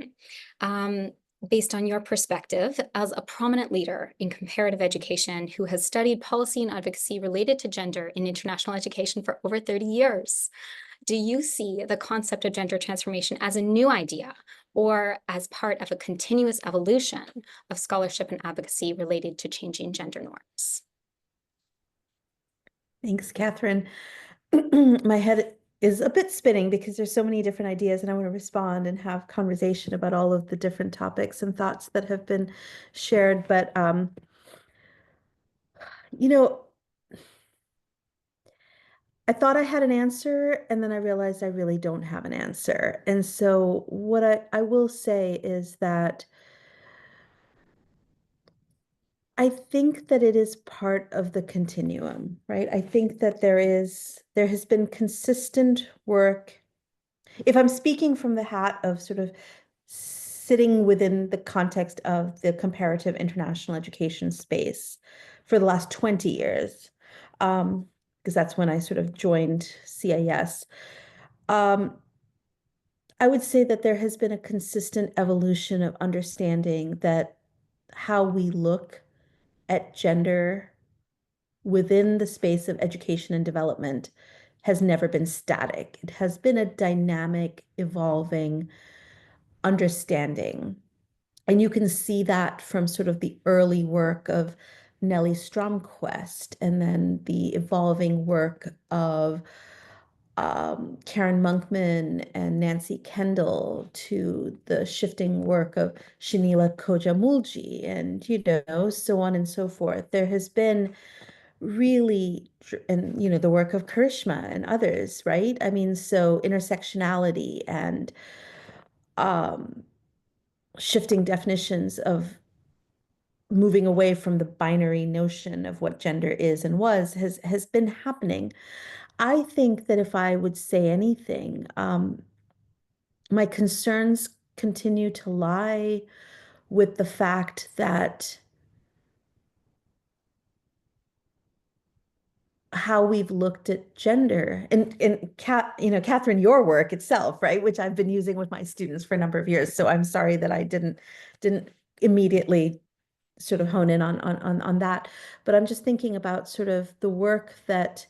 Speaker 2: Based on your perspective as a prominent leader in comparative education who has studied policy and advocacy related to gender in international education for over 30 years, do you see the concept of gender transformation as a new idea or as part of a continuous evolution of scholarship and advocacy related to changing gender norms?
Speaker 3: Thanks, Catherine. My head is a bit spinning because there's so many different ideas, and I want to respond and have conversation about all of the different topics and thoughts that have been shared. But you know, I thought I had an answer, and then I realized I really don't have an answer. And so what I will say is that I think that it is part of the continuum, right? I think that there has been consistent work. If I'm speaking from the hat of sort of sitting within the context of the comparative international education space for the last 20 years, because that's when I sort of joined CIS, I would say that there has been a consistent evolution of understanding that how we look at gender within the space of education and development has never been static. It has been a dynamic, evolving understanding. And you can see that from sort of the early work of Nellie Stromquist, and then the evolving work of Karen Monkman and Nancy Kendall, to the shifting work of Shanila Kojamulji, and, so on and so forth. There has been really, and, the work of Karishma and others, right? I mean, so intersectionality and shifting definitions of moving away from the binary notion of what gender is and was has been happening. I think that if I would say anything, my concerns continue to lie with the fact that how we've looked at gender and Catherine, your work itself, right, which I've been using with my students for a number of years. So I'm sorry that I didn't immediately sort of hone in on that. But I'm just thinking about sort of the work that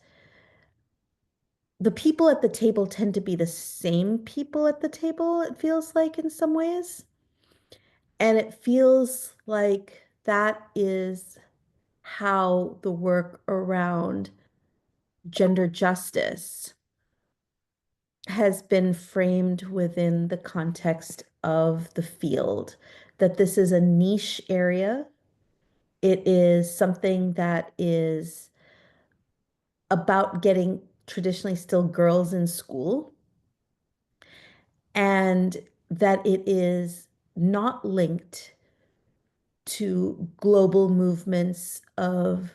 Speaker 3: the people at the table tend to be the same people at the table, it feels like, in some ways. And it feels like that is how the work around gender justice has been framed within the context of the field, that this is a niche area. It is something that is about getting traditionally still girls in school, and that it is not linked to global movements of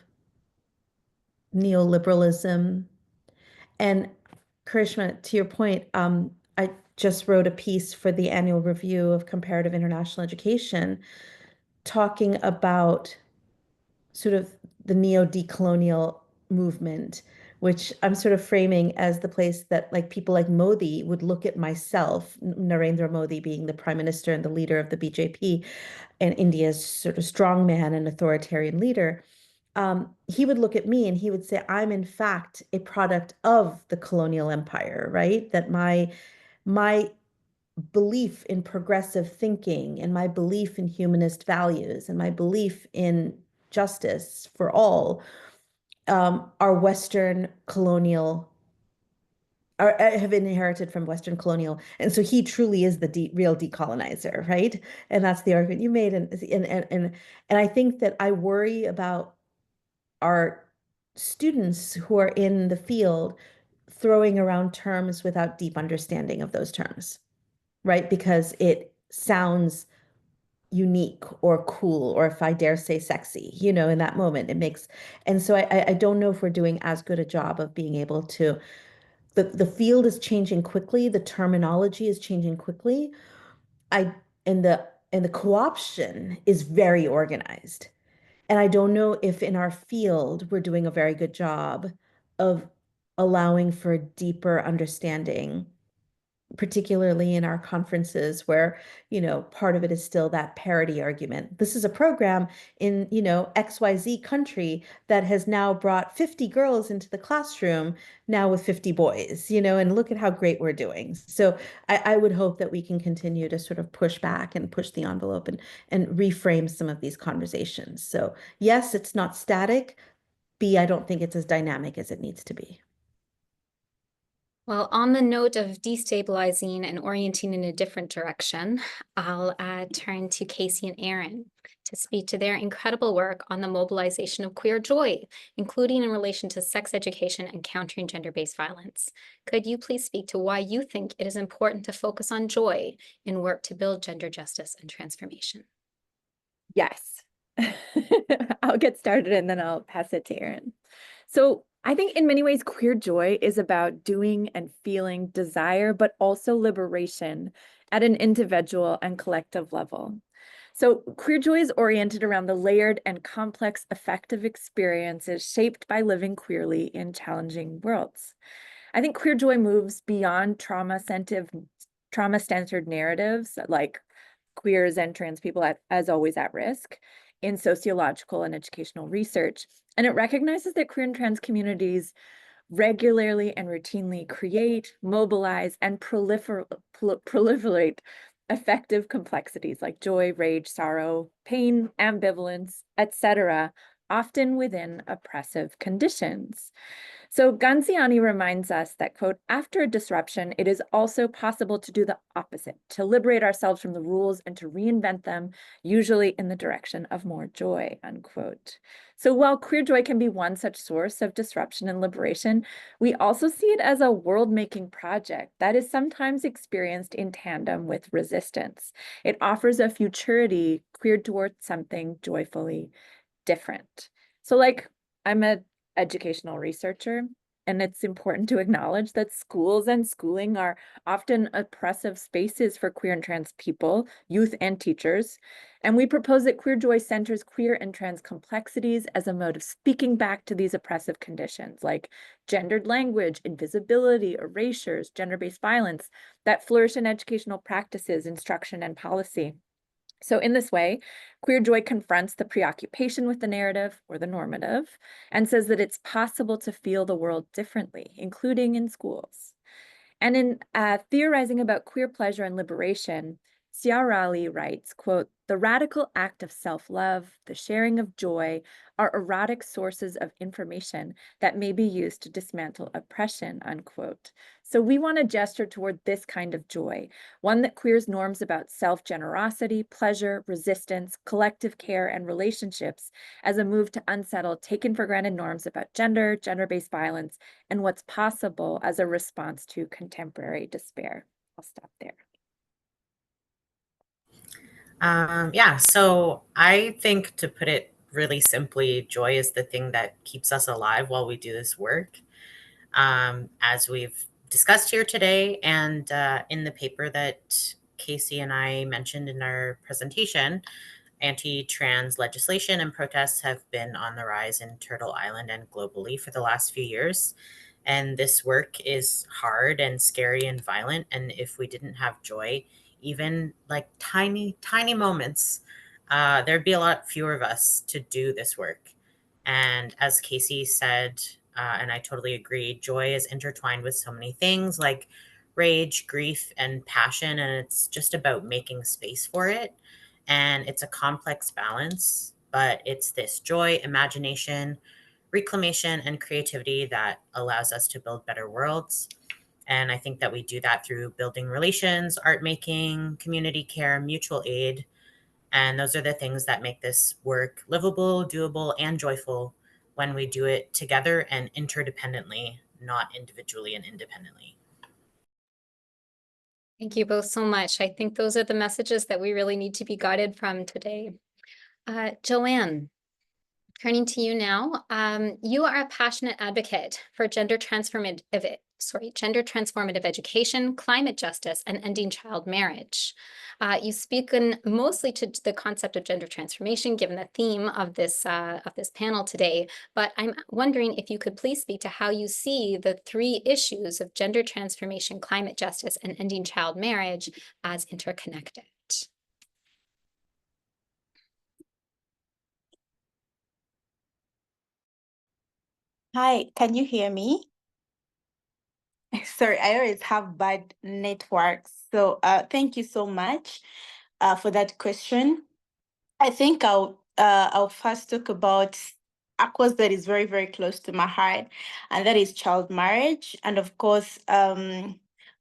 Speaker 3: neoliberalism. And Karishma, to your point, I just wrote a piece for the annual review of comparative international education talking about sort of the neo-decolonial movement, which I'm sort of framing as the place that, like, people like Modi would look at myself, Narendra Modi being the prime minister and the leader of the BJP, and India's sort of strongman and authoritarian leader. He would look at me and he would say, I'm in fact a product of the colonial empire, right? That my belief in progressive thinking and my belief in humanist values and my belief in justice for all are Western colonial, are have inherited from Western colonial, and so he truly is the real decolonizer, right? And that's the argument you made, and I think that I worry about our students who are in the field throwing around terms without deep understanding of those terms, right? Because it sounds unique or cool, or if I dare say sexy, in that moment it makes, and so I don't know if we're doing as good a job of being able to, the field is changing quickly, the terminology is changing quickly. I and the co-option is very organized. And I don't know if in our field we're doing a very good job of allowing for a deeper understanding, particularly in our conferences where, part of it is still that parity argument. This is a program in, XYZ country that has now brought 50 girls into the classroom now with 50 boys, and look at how great we're doing. So I would hope that we can continue to sort of push back and push the envelope and reframe some of these conversations. So yes, it's not static. B, I don't think it's as dynamic as it needs to be.
Speaker 2: Well, on the note of destabilizing and orienting in a different direction, I'll turn to Casey and Aaron to speak to their incredible work on the mobilization of queer joy, including in relation to sex education and countering gender-based violence. Could you please speak to why you think it is important to focus on joy in work to build gender justice and transformation?
Speaker 4: Yes. I'll get started and then I'll pass it to Aaron. So I think in many ways, queer joy is about doing and feeling desire, but also liberation at an individual and collective level. So queer joy is oriented around the layered and complex affective experiences shaped by living queerly in challenging worlds. I think queer joy moves beyond trauma-centered narratives like queers and trans people as always at risk in sociological and educational research. And it recognizes that queer and trans communities regularly and routinely create, mobilize, and proliferate affective complexities like joy, rage, sorrow, pain, ambivalence, etc., often within oppressive conditions. So Ganziani reminds us that, quote, after a disruption, it is also possible to do the opposite, to liberate ourselves from the rules and to reinvent them, usually in the direction of more joy, unquote. So while queer joy can be one such source of disruption and liberation, we also see it as a world-making project that is sometimes experienced in tandem with resistance. It offers a futurity queered towards something joyfully different. So I'm an educational researcher, and it's important to acknowledge that schools and schooling are often oppressive spaces for queer and trans people, youth, and teachers. And we propose that queer joy centers queer and trans complexities as a mode of speaking back to these oppressive conditions, like gendered language, invisibility, erasures, gender-based violence that flourish in educational practices, instruction, and policy. So in this way, queer joy confronts the preoccupation with the narrative or the normative and says that it's possible to feel the world differently, including in schools. And in theorizing about queer pleasure and liberation, Ciarali writes, quote, the radical act of self-love, the sharing of joy, are erotic sources of information that may be used to dismantle oppression, unquote. So we want to gesture toward this kind of joy, one that queers norms about self-generosity, pleasure, resistance, collective care, and relationships as a move to unsettle taken for granted norms about gender, gender-based violence, and what's possible as a response to contemporary despair. I'll stop there.
Speaker 5: Yeah, so I think, to put it really simply, joy is the thing that keeps us alive while we do this work. As we've discussed here today, and in the paper that Casey and I mentioned in our presentation, anti-trans legislation and protests have been on the rise in Turtle Island and globally for the last few years. And this work is hard and scary and violent. And if we didn't have joy, even like tiny, tiny moments, there'd be a lot fewer of us to do this work. And as Casey said, and I totally agree, joy is intertwined with so many things like rage, grief, and passion. And it's just about making space for it. And it's a complex balance, but it's this joy, imagination, reclamation and creativity that allows us to build better worlds. And I think that we do that through building relations, art making, community care, mutual aid. And those are the things that make this work livable, doable, and joyful when we do it together and interdependently, not individually and independently.
Speaker 2: Thank you both so much. I think those are the messages that we really need to be guided from today. Joanne, turning to you now. You are a passionate advocate for gender transformative education, climate justice, and ending child marriage. You've spoken mostly to the concept of gender transformation, given the theme of this panel today. But I'm wondering if you could please speak to how you see the three issues of gender transformation, climate justice, and ending child marriage as interconnected.
Speaker 6: Hi, can you hear me? Sorry, I always have bad network. So thank you so much for that question. I think I'll first talk about a cause that is very, very close to my heart, and that is child marriage. And of course,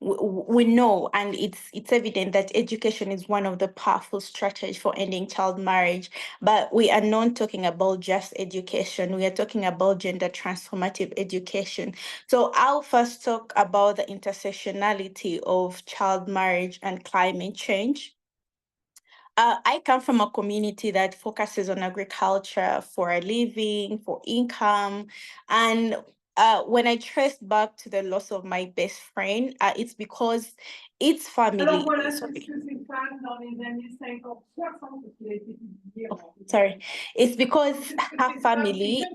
Speaker 6: we know, and it's evident that education is one of the powerful strategies for ending child marriage. But we are not talking about just education. We are talking about gender transformative education. So I'll first talk about the intersectionality of child marriage and climate change. I come from a community that focuses on agriculture for a living, for income. And when I trace back to the loss of my best friend, it's because its family. Sorry, it's because her family.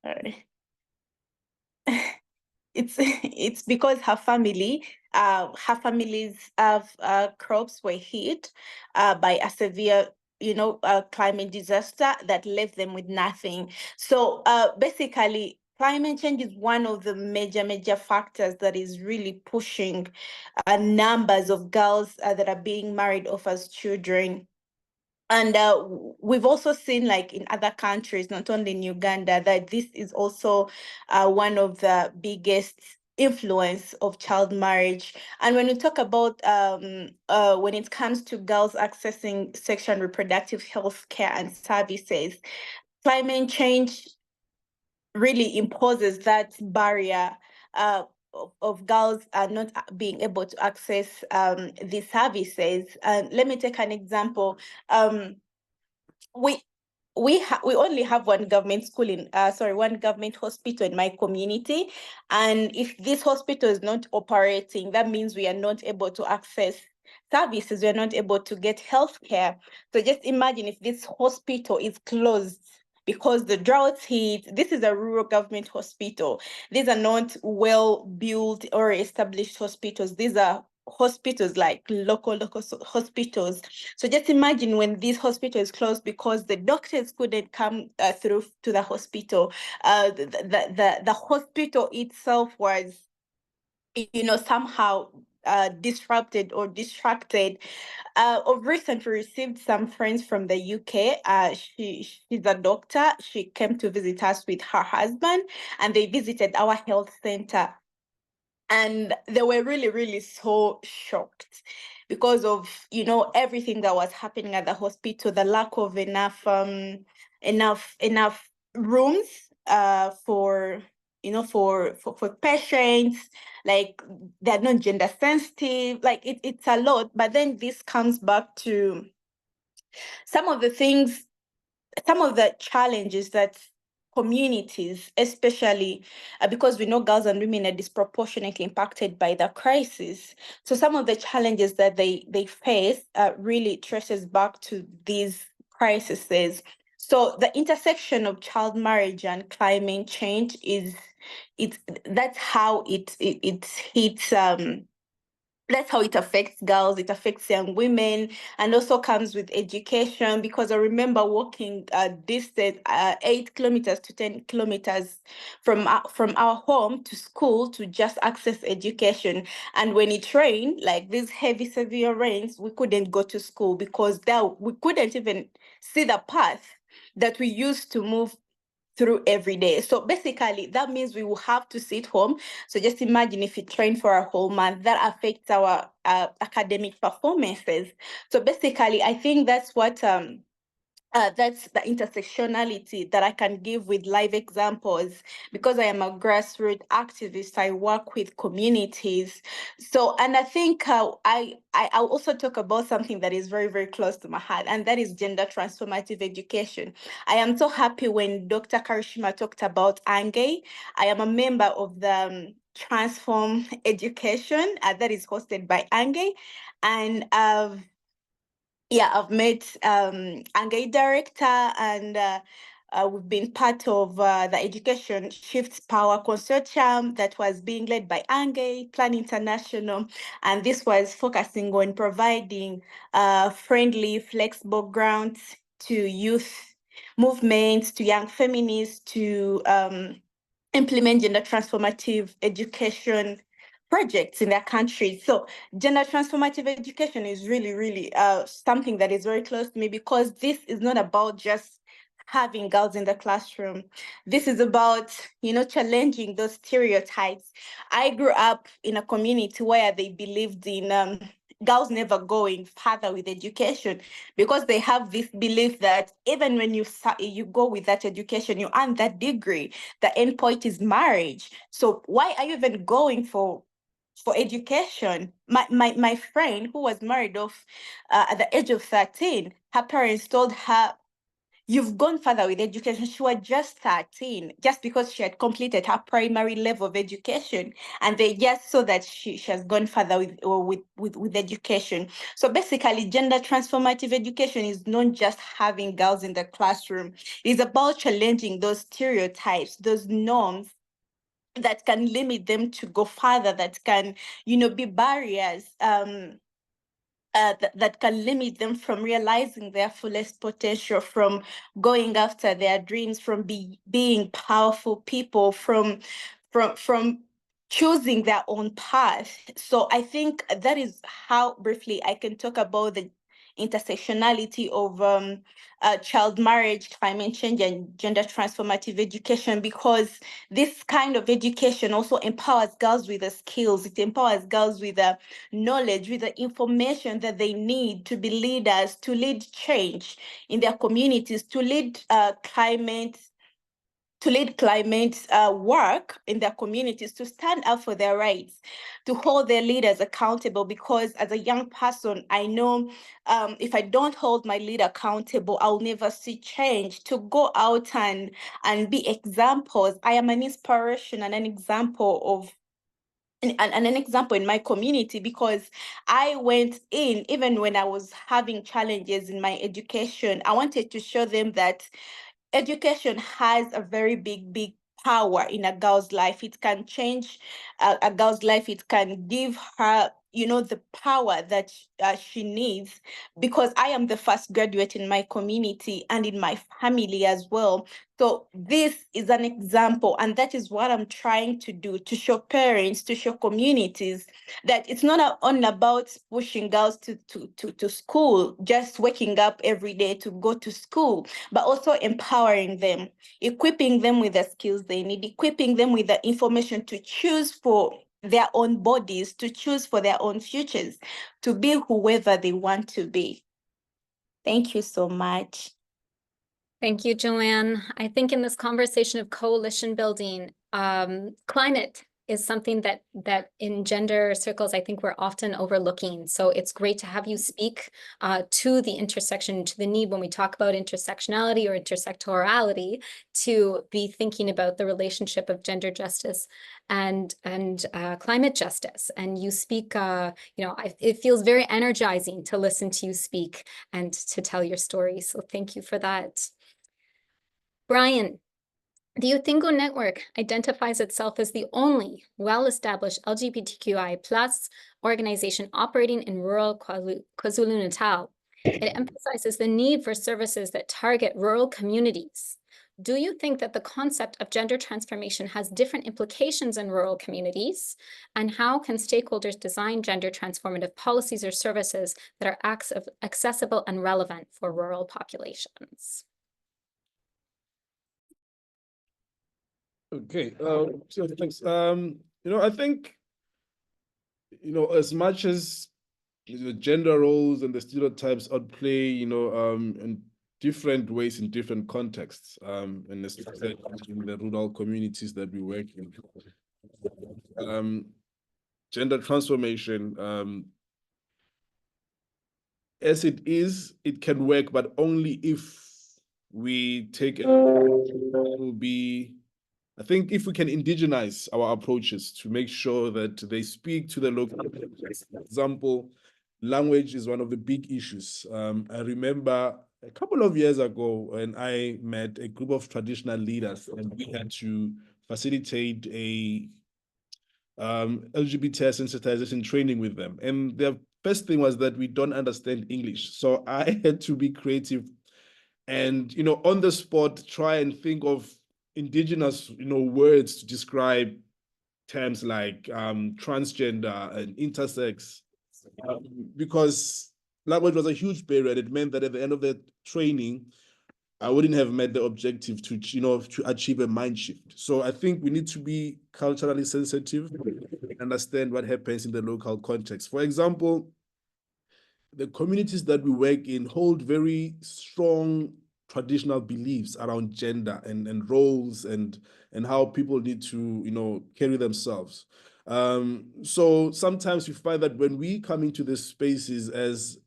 Speaker 6: Sorry. It's because her family's crops were hit by a severe climate disaster that left them with nothing. So basically climate change is one of the major factors that is really pushing numbers of girls that are being married off as children. And we've also seen, like in other countries, not only in Uganda, that this is also one of the biggest influence of child marriage. And when we talk about when it comes to girls accessing sexual and reproductive health care and services, climate change really imposes that barrier of girls not being able to access these services. And let me take an example. We only have one government school one government hospital in my community. And if this hospital is not operating, that means we are not able to access services, we are not able to get health care. So just imagine if this hospital is closed because the drought hit. This is a rural government hospital. These are not well-built or established hospitals. These are hospitals like local hospitals. So just imagine when this hospital is closed because the doctors couldn't come through to the hospital. The hospital itself was, somehow disrupted or distracted. Of recent, we received some friends from the UK. She's a doctor. She came to visit us with her husband, and they visited our health center. And they were really, really so shocked because of, everything that was happening at the hospital, the lack of enough rooms for patients. Like, they're not gender sensitive, like it's a lot. But then this comes back to some of the challenges that communities, especially because we know girls and women are disproportionately impacted by the crisis. So some of the challenges that they face really traces back to these crises. So the intersection of child marriage and climate change that's how it hits that's how it affects girls, it affects young women, and also comes with education, because I remember walking distance 8 kilometers to 10 kilometers from our home to school to just access education. And when it rained, like these heavy, severe rains, we couldn't go to school because we couldn't even see the path that we used to move through every day. So basically, that means we will have to sit home. So just imagine if we train for a whole month, that affects our academic performances. So basically, I think that's what that's the intersectionality that I can give with live examples. Because I am a grassroots activist, I work with communities. So, and I think I'll also talk about something that is very, very close to my heart, and that is gender transformative education. I am so happy when Dr. Karishima talked about ANGE. I am a member of the Transform Education that is hosted by ANGE, and I've met Angay director, and we've been part of the Education Shifts Power Consortium that was being led by Angay, Plan International, and this was focusing on providing friendly, flexible grants to youth movements, to young feminists, to implement gender transformative education projects in their country. So gender transformative education is really, really something that is very close to me, because this is not about just having girls in the classroom. This is about, challenging those stereotypes. I grew up in a community where they believed in girls never going further with education, because they have this belief that even when you go with that education, you earn that degree, the end point is marriage. So why are you even going for education? My friend who was married off at the age of 13, her parents told her, "You've gone further with education." She was just 13, just because she had completed her primary level of education, and they just saw that she has gone further with education. So basically, gender transformative education is not just having girls in the classroom. It's about challenging those stereotypes, those norms that can limit them to go further, that can, be barriers. That can limit them from realizing their fullest potential, from going after their dreams, from being powerful people, from choosing their own path. So I think that is how briefly I can talk about the intersectionality of child marriage, climate change, and gender transformative education, because this kind of education also empowers girls with the skills. It empowers girls with the knowledge, with the information that they need to be leaders, to lead change in their communities, to lead climate work in their communities, to stand up for their rights, to hold their leaders accountable. Because as a young person, I know if I don't hold my leader accountable, I'll never see change. To go out and be examples. I am an inspiration and an example of an example in my community, because I went in, even when I was having challenges in my education, I wanted to show them that education has a very big power in a girl's life. It can change a girl's life. It can give her, the power that she needs. Because I am the first graduate in my community and in my family as well. So this is an example, and that is what I'm trying to do, to show parents, to show communities that it's not only about pushing girls to school, just waking up every day to go to school, but also empowering them, equipping them with the skills they need, equipping them with the information to choose for their own bodies, to choose for their own futures, to be whoever they want to be. Thank you so much.
Speaker 2: Thank you, Joanne. I think in this conversation of coalition building, climate is something that in gender circles, I think we're often overlooking. So it's great to have you speak to the intersection, to the need when we talk about intersectionality or intersectorality, to be thinking about the relationship of gender justice and climate justice. And you speak, it feels very energizing to listen to you speak and to tell your story. So thank you for that. Brian, The Uthingo Network identifies itself as the only well-established LGBTQI+ organization operating in rural KwaZulu-Natal. It emphasizes the need for services that target rural communities. Do you think that the concept of gender transformation has different implications in rural communities? And how can stakeholders design gender transformative policies or services that are accessible and relevant for rural populations?
Speaker 8: Okay, so thanks. I think, as much as the gender roles and the stereotypes outplay, in different ways in different contexts, and especially in the rural communities that we work in. Gender transformation, as it is, it can work, but only if we take it will be. I think if we can indigenize our approaches to make sure that they speak to the local, for example, language is one of the big issues. I remember a couple of years ago when I met a group of traditional leaders and we had to facilitate a LGBTI sensitization training with them. And the first thing was that we don't understand English. So I had to be creative and, on the spot, try and think of indigenous, words to describe terms like transgender and intersex, because language was a huge barrier. It meant that at the end of the training, I wouldn't have met the objective to, to achieve a mind shift. So I think we need to be culturally sensitive, understand what happens in the local context. For example, the communities that we work in hold very strong traditional beliefs around gender and roles and how people need to carry themselves. So sometimes we find that when we come into these spaces as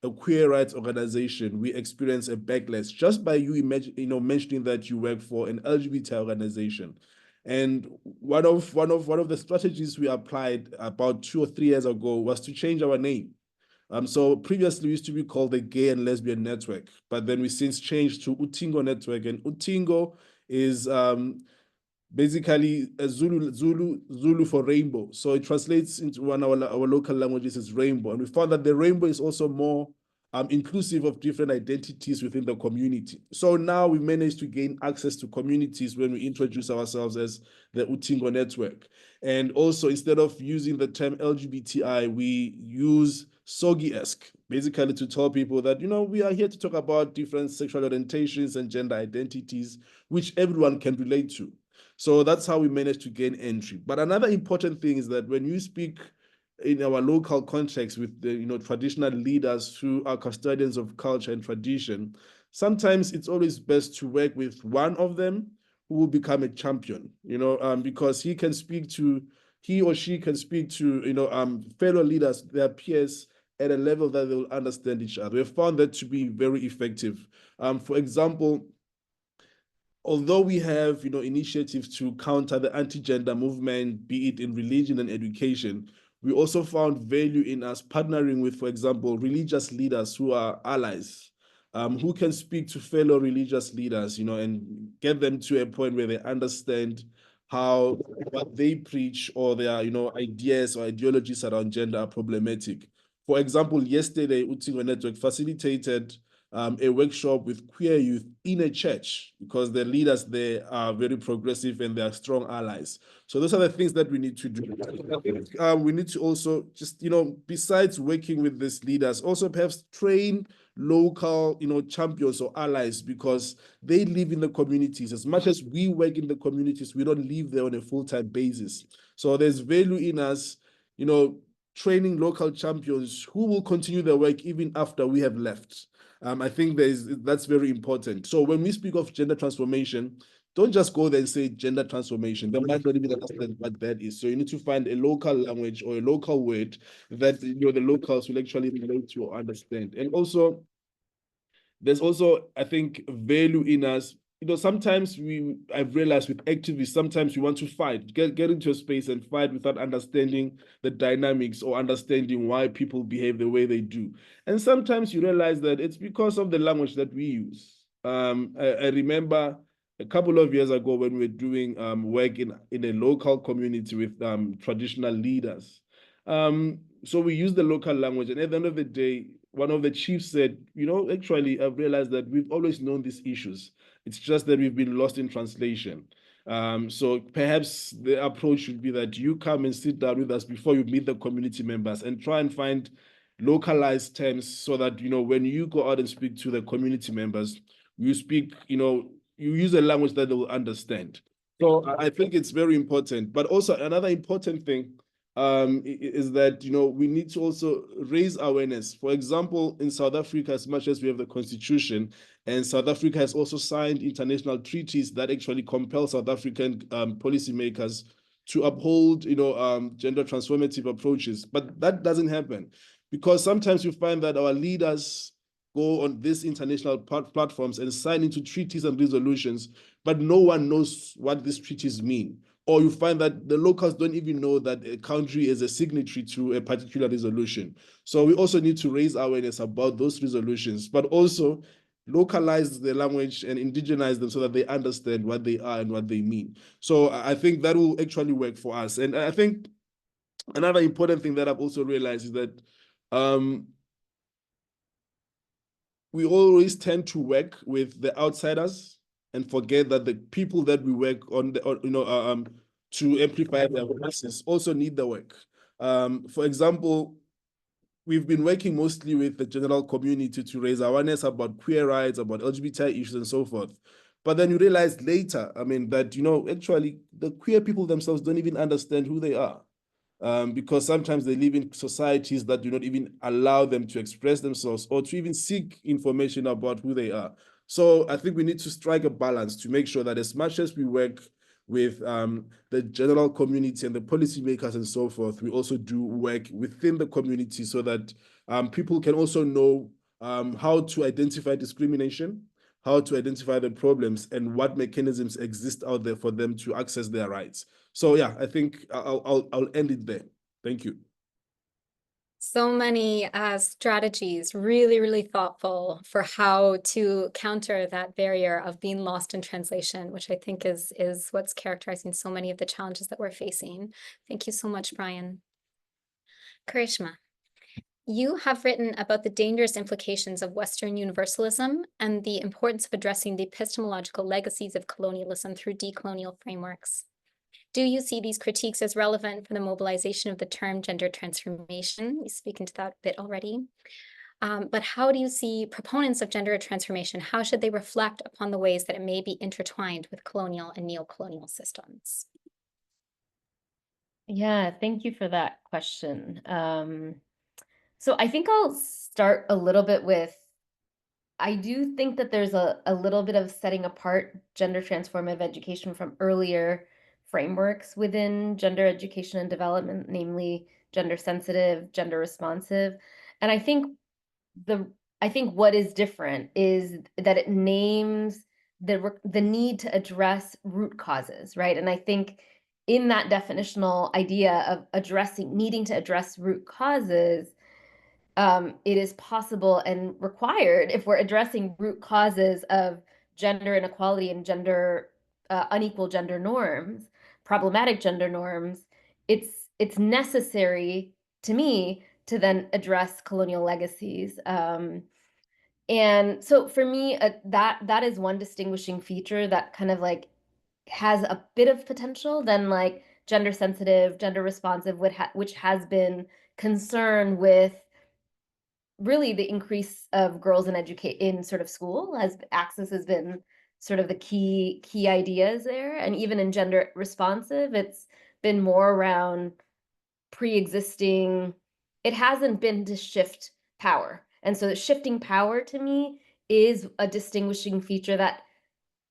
Speaker 8: a queer rights organization, we experience a backlash just by you mentioning that you work for an LGBT organization. And one of the strategies we applied about 2 or 3 years ago was to change our name. So previously we used to be called the Gay and Lesbian Network, but then we since changed to Uthingo Network, and Uthingo is basically a Zulu for rainbow. So it translates into one of our local languages as rainbow. And we found that the rainbow is also more inclusive of different identities within the community. So now we managed to gain access to communities when we introduce ourselves as the Uthingo Network. And also, instead of using the term LGBTI, we use SOGI-esque, basically to tell people that, we are here to talk about different sexual orientations and gender identities, which everyone can relate to. So that's how we managed to gain entry. But another important thing is that when you speak in our local context with the traditional leaders who are custodians of culture and tradition, sometimes it's always best to work with one of them who will become a champion, because he or she can speak to fellow leaders, their peers, at a level that they will understand each other. We've found that to be very effective. For example, although we have initiatives to counter the anti-gender movement, be it in religion and education, we also found value in us partnering with, for example, religious leaders who are allies, who can speak to fellow religious leaders, and get them to a point where they understand how what they preach or their ideas or ideologies around gender are problematic. For example, yesterday, Uthingo Network facilitated a workshop with queer youth in a church because the leaders there are very progressive and they are strong allies. So those are the things that we need to do. We need to also just, besides working with these leaders, also perhaps train local, champions or allies, because they live in the communities. As much as we work in the communities, we don't live there on a full-time basis. So there's value in us, training local champions who will continue their work even after we have left. I think that's very important. So when we speak of gender transformation, don't just go there and say gender transformation. They might not even understand what that is. So you need to find a local language or a local word that the locals will actually relate to or understand. And also, there's also, I think, value in us. Sometimes I've realized with activists, sometimes we want to fight, get into a space and fight without understanding the dynamics or understanding why people behave the way they do. And sometimes you realize that it's because of the language that we use. I remember a couple of years ago when we were doing work in a local community with traditional leaders. So we used the local language, and at the end of the day, one of the chiefs said, you know, actually, I've realized that we've always known these issues. It's just that we've been lost in translation. So perhaps the approach should be that you come and sit down with us before you meet the community members and try and find localized terms so that, you know, when you go out and speak to the community members, you speak, you know, you use a language that they will understand. So I think it's very important. But also another important thing is that, you know, we need to also raise awareness. For example, in South Africa, as much as we have the constitution, and South Africa has also signed international treaties that actually compel South African policymakers to uphold, you know, gender transformative approaches. But that doesn't happen because sometimes you find that our leaders go on these international platforms and sign into treaties and resolutions, but no one knows what these treaties mean. Or you find that the locals don't even know that a country is a signatory to a particular resolution. So we also need to raise awareness about those resolutions, but also localize the language and indigenize them so that they understand what they are and what they mean. So I think that will actually work for us. And I think another important thing that I've also realized is that we always tend to work with the outsiders and forget that the people that we work on, to amplify their voices also need the work. For example, we've been working mostly with the general community to raise awareness about queer rights, about LGBTI issues and so forth. But then you realize later, I mean, that, you know, actually the queer people themselves don't even understand who they are. Because sometimes they live in societies that do not even allow them to express themselves or to even seek information about who they are. So I think we need to strike a balance to make sure that as much as we work with the general community and the policymakers and so forth, we also do work within the community so that people can also know how to identify discrimination, how to identify the problems, and what mechanisms exist out there for them to access their rights. So yeah, I think I'll end it there. Thank you.
Speaker 2: So many strategies, really, really thoughtful for how to counter that barrier of being lost in translation, which I think is what's characterizing so many of the challenges that we're facing. Thank you so much, Brian. Karishma, you have written about the dangerous implications of Western universalism and the importance of addressing the epistemological legacies of colonialism through decolonial frameworks. Do you see these critiques as relevant for the mobilization of the term gender transformation? We speak into that a bit already. But how do you see proponents of gender transformation? How should they reflect upon the ways that it may be intertwined with colonial and neo-colonial systems?
Speaker 9: Yeah, thank you for that question. So I think I'll start a little bit with, I do think that there's a little bit of setting apart gender transformative education from earlier frameworks within gender education and development, namely gender sensitive, gender responsive. And I think what is different is that it names the need to address root causes, right? And I think in that definitional idea of needing to address root causes, it is possible and required, if we're addressing root causes of gender inequality and gender unequal gender norms, problematic gender norms, it's necessary to me to then address colonial legacies. And so for me, that is one distinguishing feature that kind of like has a bit of potential than like gender sensitive, gender responsive, which has been concerned with really the increase of girls in sort of school, as access has been sort of the key ideas there. And even in gender responsive, it's been more around pre-existing, it hasn't been to shift power. And so shifting power to me is a distinguishing feature that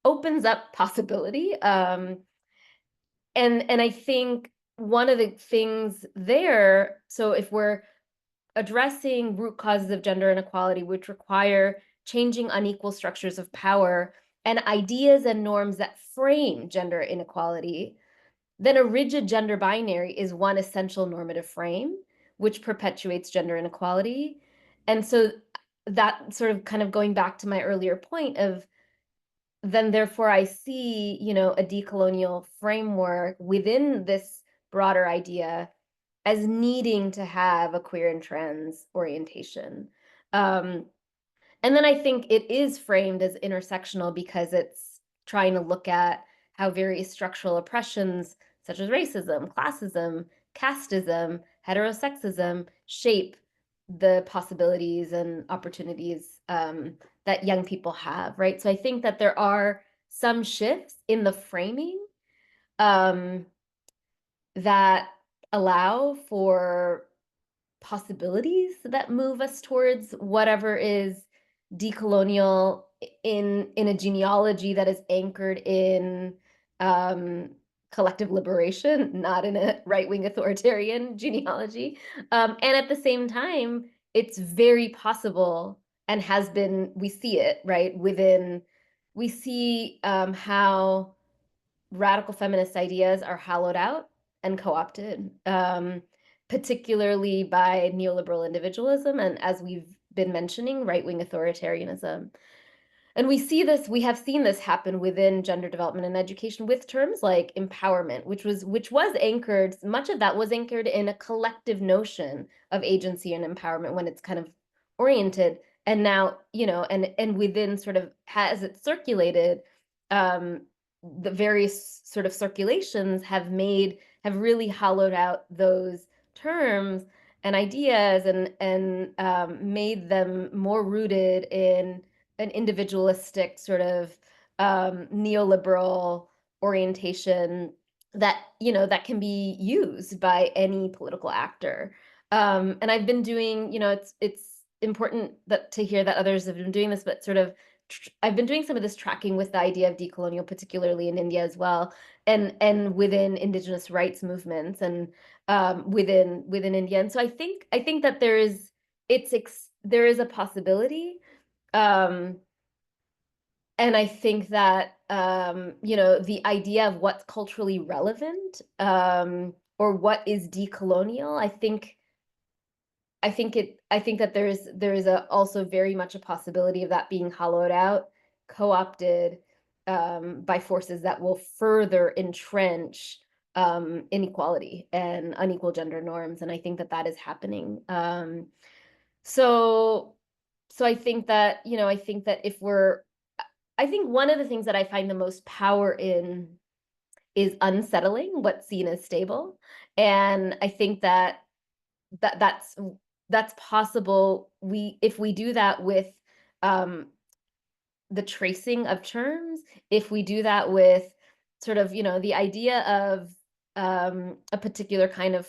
Speaker 9: opens up possibility. And I think one of the things there, so if we're addressing root causes of gender inequality, which require changing unequal structures of power and ideas and norms that frame gender inequality, then a rigid gender binary is one essential normative frame, which perpetuates gender inequality. And so that sort of kind of going back to my earlier point of then therefore I see, you know, a decolonial framework within this broader idea as needing to have a queer and trans orientation. And then I think it is framed as intersectional because it's trying to look at how various structural oppressions, such as racism, classism, casteism, heterosexism, shape the possibilities and opportunities that young people have, right? So I think that there are some shifts in the framing that allow for possibilities that move us towards whatever is decolonial in a genealogy that is anchored in collective liberation, not in a right-wing authoritarian genealogy. And at the same time, it's very possible and has been, we see it, right, we see how radical feminist ideas are hollowed out and co-opted, particularly by neoliberal individualism and, as we've been mentioning, right-wing authoritarianism. And we have seen this happen within gender development and education with terms like empowerment, which was anchored, much of that was anchored in a collective notion of agency and empowerment when it's kind of oriented. And now, you know, and within sort of, as it circulated, the various sort of circulations have really hollowed out those terms and ideas and made them more rooted in an individualistic sort of neoliberal orientation that, you know, that can be used by any political actor. And I've been doing, you know, it's important to hear that others have been doing this, but sort of I've been doing some of this tracking with the idea of decolonial, particularly in India as well, and within indigenous rights movements and within India. And so I think that there is a possibility. And I think that, you know, the idea of what's culturally relevant or what is decolonial, I think that there is also very much a possibility of that being hollowed out, co-opted by forces that will further entrench inequality and unequal gender norms. And I think that is happening. So I think that, you know, I think one of the things that I find the most power in is unsettling what's seen as stable. And I think that's possible. If we do that with the tracing of terms, if we do that with sort of, you know, the idea of a particular kind of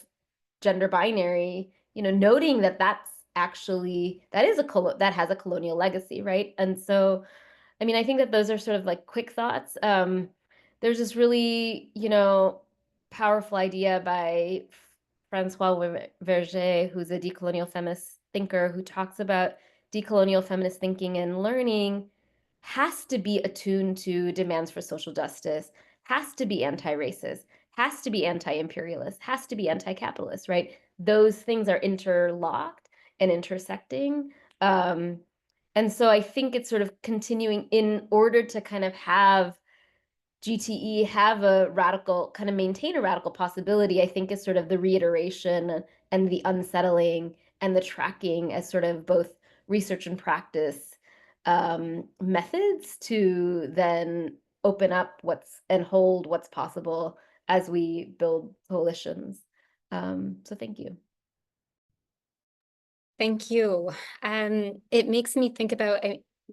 Speaker 9: gender binary, you know, noting that that has a colonial legacy, right? And so, I mean, I think that those are sort of like quick thoughts. There's this really, you know, powerful idea by Francois Verger, who's a decolonial feminist thinker, who talks about decolonial feminist thinking and learning has to be attuned to demands for social justice, has to be anti-racist, has to be anti-imperialist, has to be anti-capitalist, right? Those things are interlocked and intersecting. And so I think it's sort of continuing in order to kind of have GTE maintain a radical possibility, I think is sort of the reiteration and the unsettling and the tracking as sort of both research and practice methods to then open up and hold what's possible as we build coalitions. So thank you.
Speaker 2: Thank you. It makes me think about,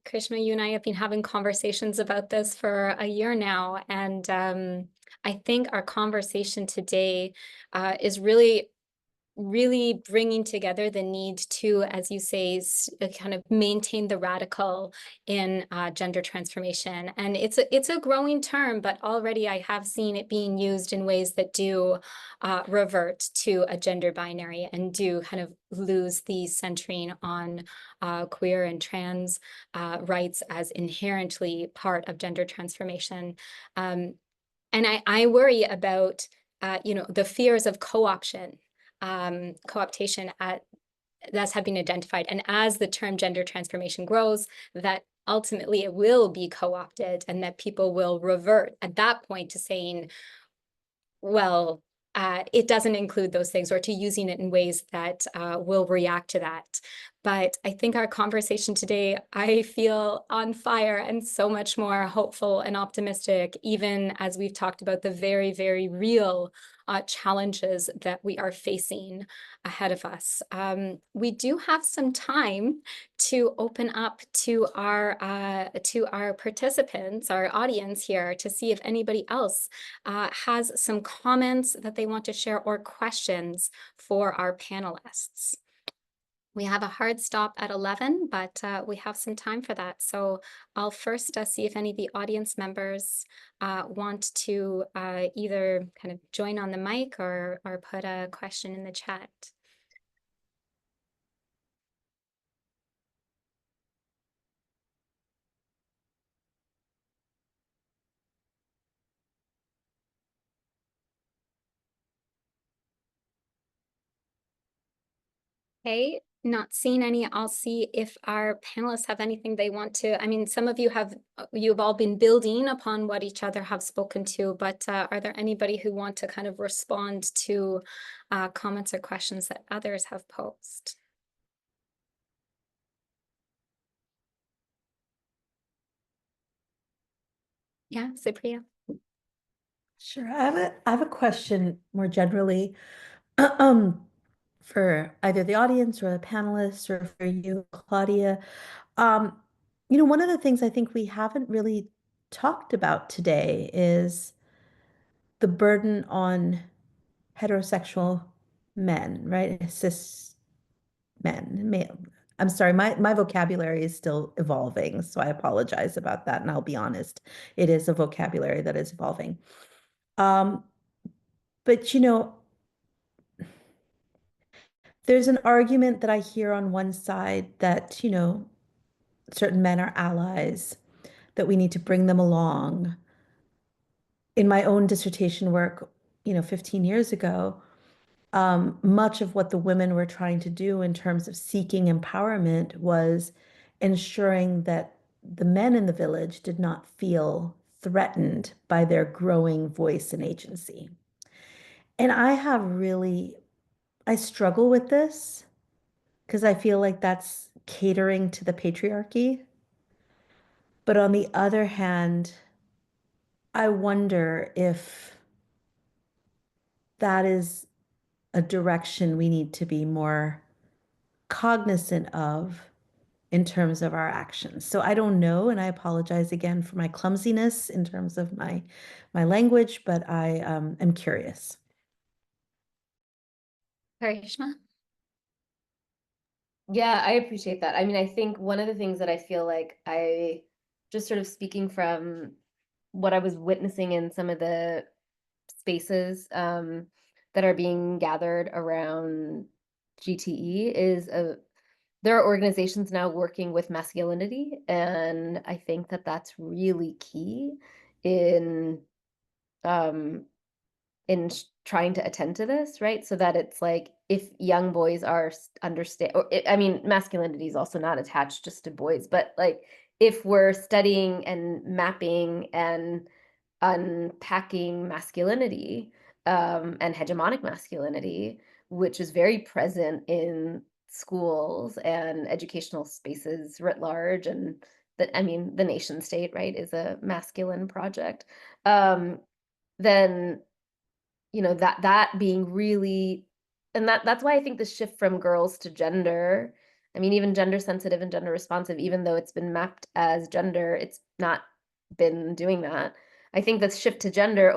Speaker 2: Krishna, you and I have been having conversations about this for a year now, and I think our conversation today is really bringing together the need to, as you say, kind of maintain the radical in gender transformation. And it's a growing term, but already I have seen it being used in ways that do revert to a gender binary and do kind of lose the centering on queer and trans rights as inherently part of gender transformation. And I worry about, you know, the fears of co-option. Co-optation that's have been identified. And as the term gender transformation grows, that ultimately it will be co-opted and that people will revert at that point to saying, well, it doesn't include those things, or to using it in ways that will react to that. But I think our conversation today, I feel on fire and so much more hopeful and optimistic, even as we've talked about the very, very real challenges that we are facing ahead of us. We do have some time to open up to our participants, our audience here, to see if anybody else has some comments that they want to share or questions for our panelists. We have a hard stop at 11, but we have some time for that. So I'll first see if any of the audience members want to either kind of join on the mic or put a question in the chat. Okay, not seeing any. I'll see if our panelists have anything they want to. I mean, some of you have, you've all been building upon what each other have spoken to, but are there anybody who want to kind of respond to comments or questions that others have posed? Yeah, Cypria.
Speaker 3: Sure. I have a question more generally for either the audience or the panelists or for you, Claudia. One of the things I think we haven't really talked about today is the burden on heterosexual men, right? Cis men, male. I'm sorry, my vocabulary is still evolving, so I apologize about that. And I'll be honest, it is a vocabulary that is evolving. But there's an argument that I hear on one side that, certain men are allies, that we need to bring them along. In my own dissertation work, 15 years ago, much of what the women were trying to do in terms of seeking empowerment was ensuring that the men in the village did not feel threatened by their growing voice and agency. And I struggle with this because I feel like that's catering to the patriarchy. But on the other hand, I wonder if that is a direction we need to be more cognizant of in terms of our actions. So I don't know, and I apologize again for my clumsiness in terms of my language, but I am curious.
Speaker 2: Karishma?
Speaker 9: Yeah, I appreciate that. I mean, I think one of the things that I feel like I just sort of speaking from what I was witnessing in some of the spaces that are being gathered around GTE is there are organizations now working with masculinity, and I think that that's really key in trying to attend to this, right? So that it's like if young boys are understand, or I mean, masculinity is also not attached just to boys, but like if we're studying and mapping and unpacking masculinity and hegemonic masculinity, which is very present in schools and educational spaces writ large, and that I mean, the nation state, right, is a masculine project. Then that being really, and that's why I think the shift from girls to gender, I mean, even gender sensitive and gender responsive, even though it's been mapped as gender, it's not been doing that. I think that shift to gender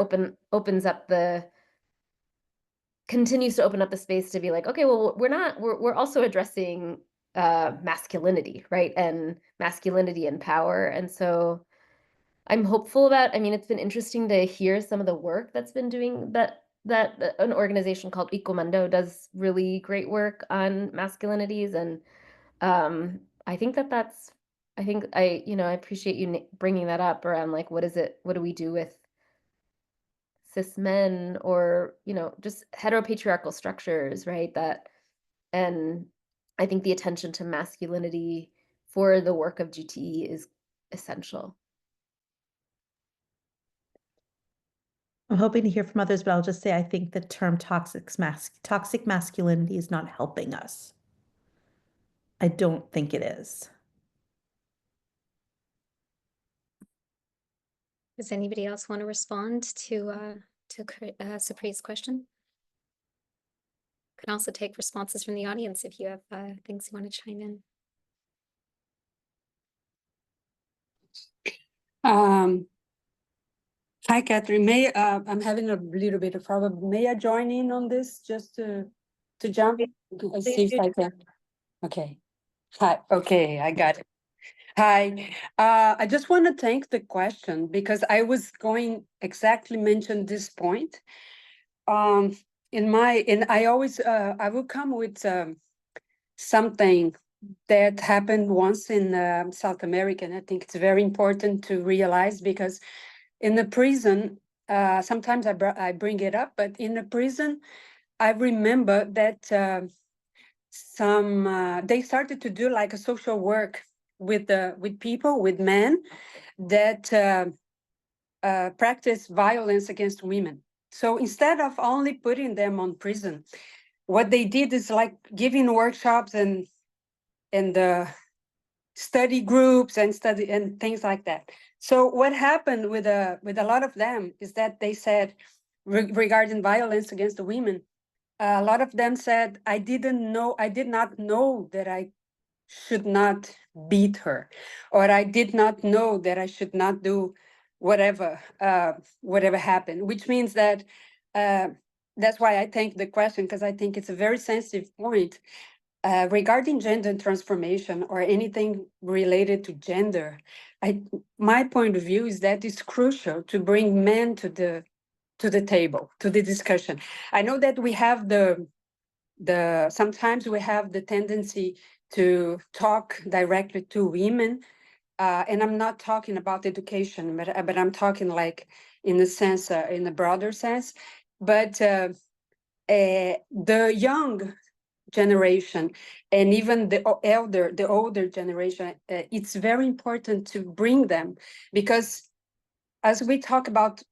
Speaker 9: continues to open up the space to be like, okay, well, we're also addressing masculinity, right? And masculinity and power. And so I'm hopeful about, I mean, it's been interesting to hear some of the work that's been doing that an organization called Icomando does really great work on masculinities. And I think I appreciate you bringing that up around like, what do we do with cis men or, just heteropatriarchal structures, right? And I think the attention to masculinity for the work of GTE is essential.
Speaker 3: I'm hoping to hear from others, but I'll just say I think the term toxic masculinity is not helping us. I don't think it is.
Speaker 2: Does anybody else want to respond to Supri's question? Can also take responses from the audience if you have things you want to chime in.
Speaker 10: Hi, Catherine. I'm having a little bit of problem. May I join in on this just to jump in? See if I can. Okay. Hi. Okay, I got it. Hi. I just want to thank the question because I was going exactly mention this point. I always I will come with something that happened once in South America, and I think it's very important to realize because in the prison, sometimes I bring it up, but in the prison, I remember that they started to do like a social work with people, with men that practice violence against women. So instead of only putting them on prison, what they did is like giving workshops and study groups and study and things like that. So what happened with a lot of them is that they said regarding violence against the women, a lot of them said, I did not know that I should not beat her, or I did not know that I should not do whatever happened, which means that that's why I think the question, because I think it's a very sensitive point. Regarding gender transformation or anything related to gender, my point of view is that it's crucial to bring men to the table, to the discussion. I know that we have sometimes we have the tendency to talk directly to women, and I'm not talking about education, but I'm talking like in the sense, in a broader sense. But the young generation and even the older generation, it's very important to bring them, because as we talk about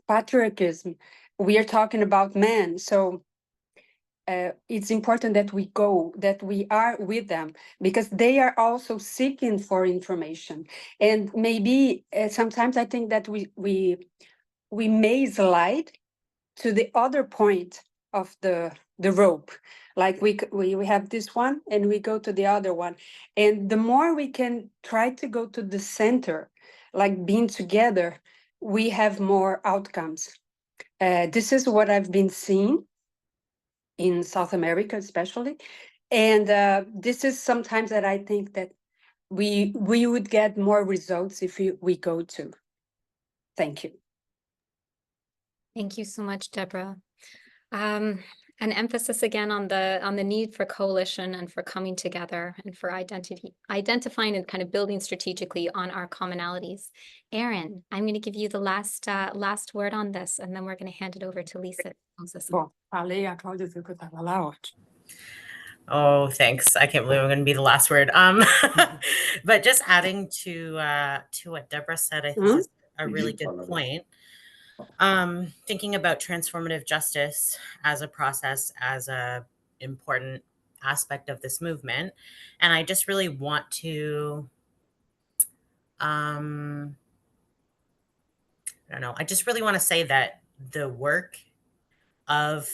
Speaker 10: patriarchism, we are talking about men. So it's important that we are with them, because they are also seeking for information. And maybe sometimes I think that we may slide to the other point of the rope. Like we have this one and we go to the other one. And the more we can try to go to the center, like being together, we have more outcomes. This is what I've been seeing in South America, especially. And this is sometimes that I think that we would get more results if we go to. Thank you.
Speaker 2: Thank you so much, Deborah. An emphasis again on the need for coalition and for coming together and for identifying and kind of building strategically on our commonalities. Erin, I'm going to give you the last word on this, and then we're going to hand it over to Lisa.
Speaker 5: Oh, thanks. I can't believe I'm going to be the last word. But just adding to what Deborah said, I think is a really good point. Thinking about transformative justice as a process, as a important aspect of this movement. And I just really want to, I don't know, I just really want to say that the work of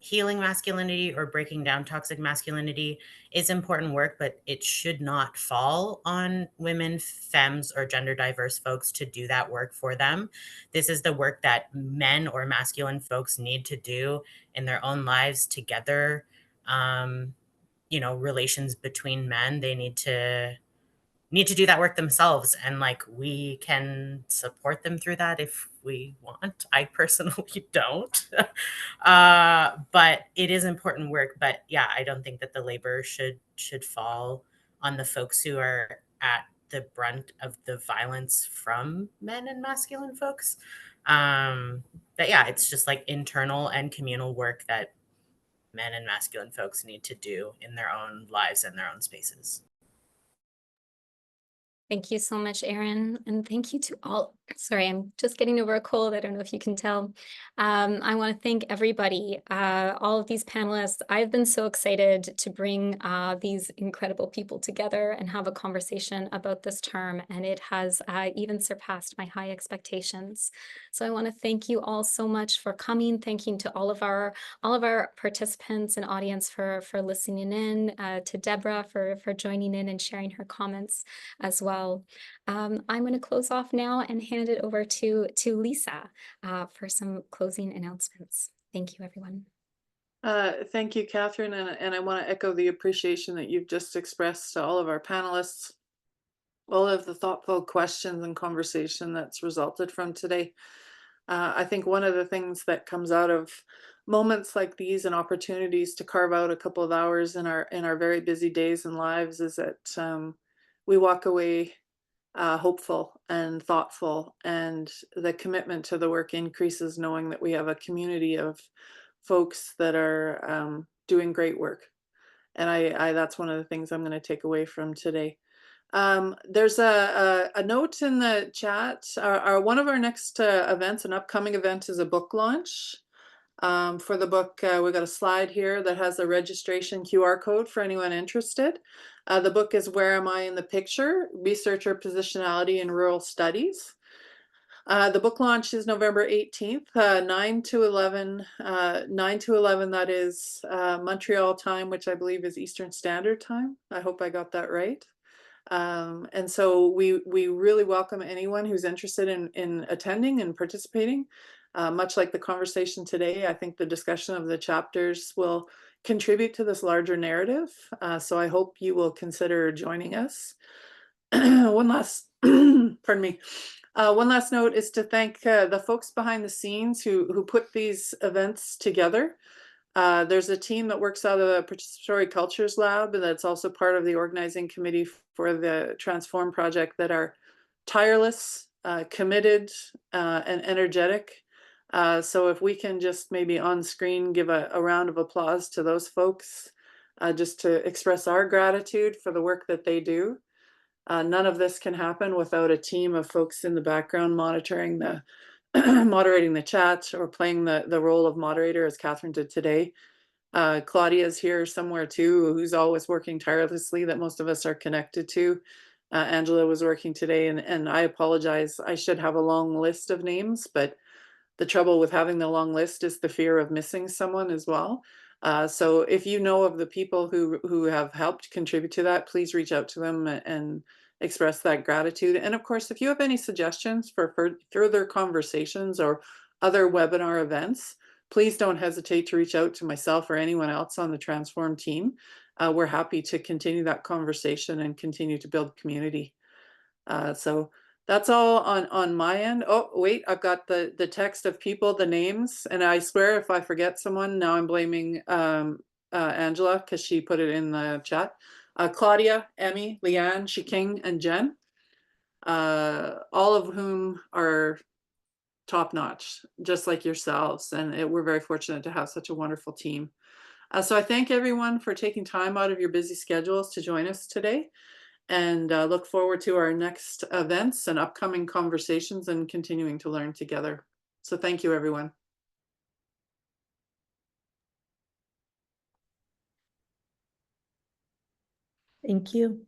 Speaker 5: healing masculinity or breaking down toxic masculinity is important work, but it should not fall on women, femmes, or gender diverse folks to do that work for them. This is the work that men or masculine folks need to do in their own lives together. Relations between men, they need to do that work themselves, and like we can support them through that if we want. I personally don't. But it is important work. But yeah, I don't think that the labor should fall on the folks who are at the brunt of the violence from men and masculine folks. But yeah, it's just like internal and communal work that men and masculine folks need to do in their own lives and their own spaces.
Speaker 2: Thank you so much, Erin. And thank you to all. Sorry, I'm just getting over a cold. I don't know if you can tell. I want to thank everybody, all of these panelists. I've been so excited to bring these incredible people together and have a conversation about this term. And it has even surpassed my high expectations. So I want to thank you all so much for coming. Thank you to all of our participants and audience for listening in, to Deborah for joining in and sharing her comments as well. I'm going to close off now and hand it over to Lisa for some closing announcements. Thank you, everyone.
Speaker 1: Thank you, Catherine, and I want to echo the appreciation that you've just expressed to all of our panelists, all of the thoughtful questions and conversation that's resulted from today. I think one of the things that comes out of moments like these and opportunities to carve out a couple of hours in our very busy days and lives is that we walk away hopeful and thoughtful, and the commitment to the work increases knowing that we have a community of folks that are doing great work. And I that's one of the things I'm going to take away from today. There's a note in the chat. One of our next events, an upcoming event, is a book launch. For the book, we've got a slide here that has a registration QR code for anyone interested. The book is Where Am I in the Picture? Researcher Positionality in Rural Studies. The book launch is November 18th, 9 to 11, 9 to 11, that is Montreal time, which I believe is Eastern Standard Time. I hope I got that right. And so we really welcome anyone who's interested in attending and participating. Much like the conversation today, I think the discussion of the chapters will contribute to this larger narrative. So I hope you will consider joining us. One last, pardon me. One last note is to thank the folks behind the scenes who put these events together. There's a team that works out of the Participatory Cultures Lab, and that's also part of the organizing committee for the Transform project, that are tireless, committed, and energetic. So if we can just maybe on screen give a round of applause to those folks, just to express our gratitude for the work that they do. None of this can happen without a team of folks in the background monitoring the moderating the chat or playing the role of moderator, as Catherine did today. Claudia is here somewhere too, who's always working tirelessly, that most of us are connected to. Angela was working today, and I apologize. I should have a long list of names, but the trouble with having the long list is the fear of missing someone as well. So if you know of the people who have helped contribute to that, please reach out to them and express that gratitude. And of course, if you have any suggestions for further conversations or other webinar events, please don't hesitate to reach out to myself or anyone else on the Transform team. We're happy to continue that conversation and continue to build community. So that's all on my end. Oh, wait, I've got the text of people, the names, and I swear if I forget someone, now I'm blaming Angela because she put it in the chat. Claudia, Emmy, Leanne, Shiking, and Jen, all of whom are top notch, just like yourselves. And we're very fortunate to have such a wonderful team. So I thank everyone for taking time out of your busy schedules to join us today, and look forward to our next events and upcoming conversations and continuing to learn together. So thank you, everyone.
Speaker 3: Thank you.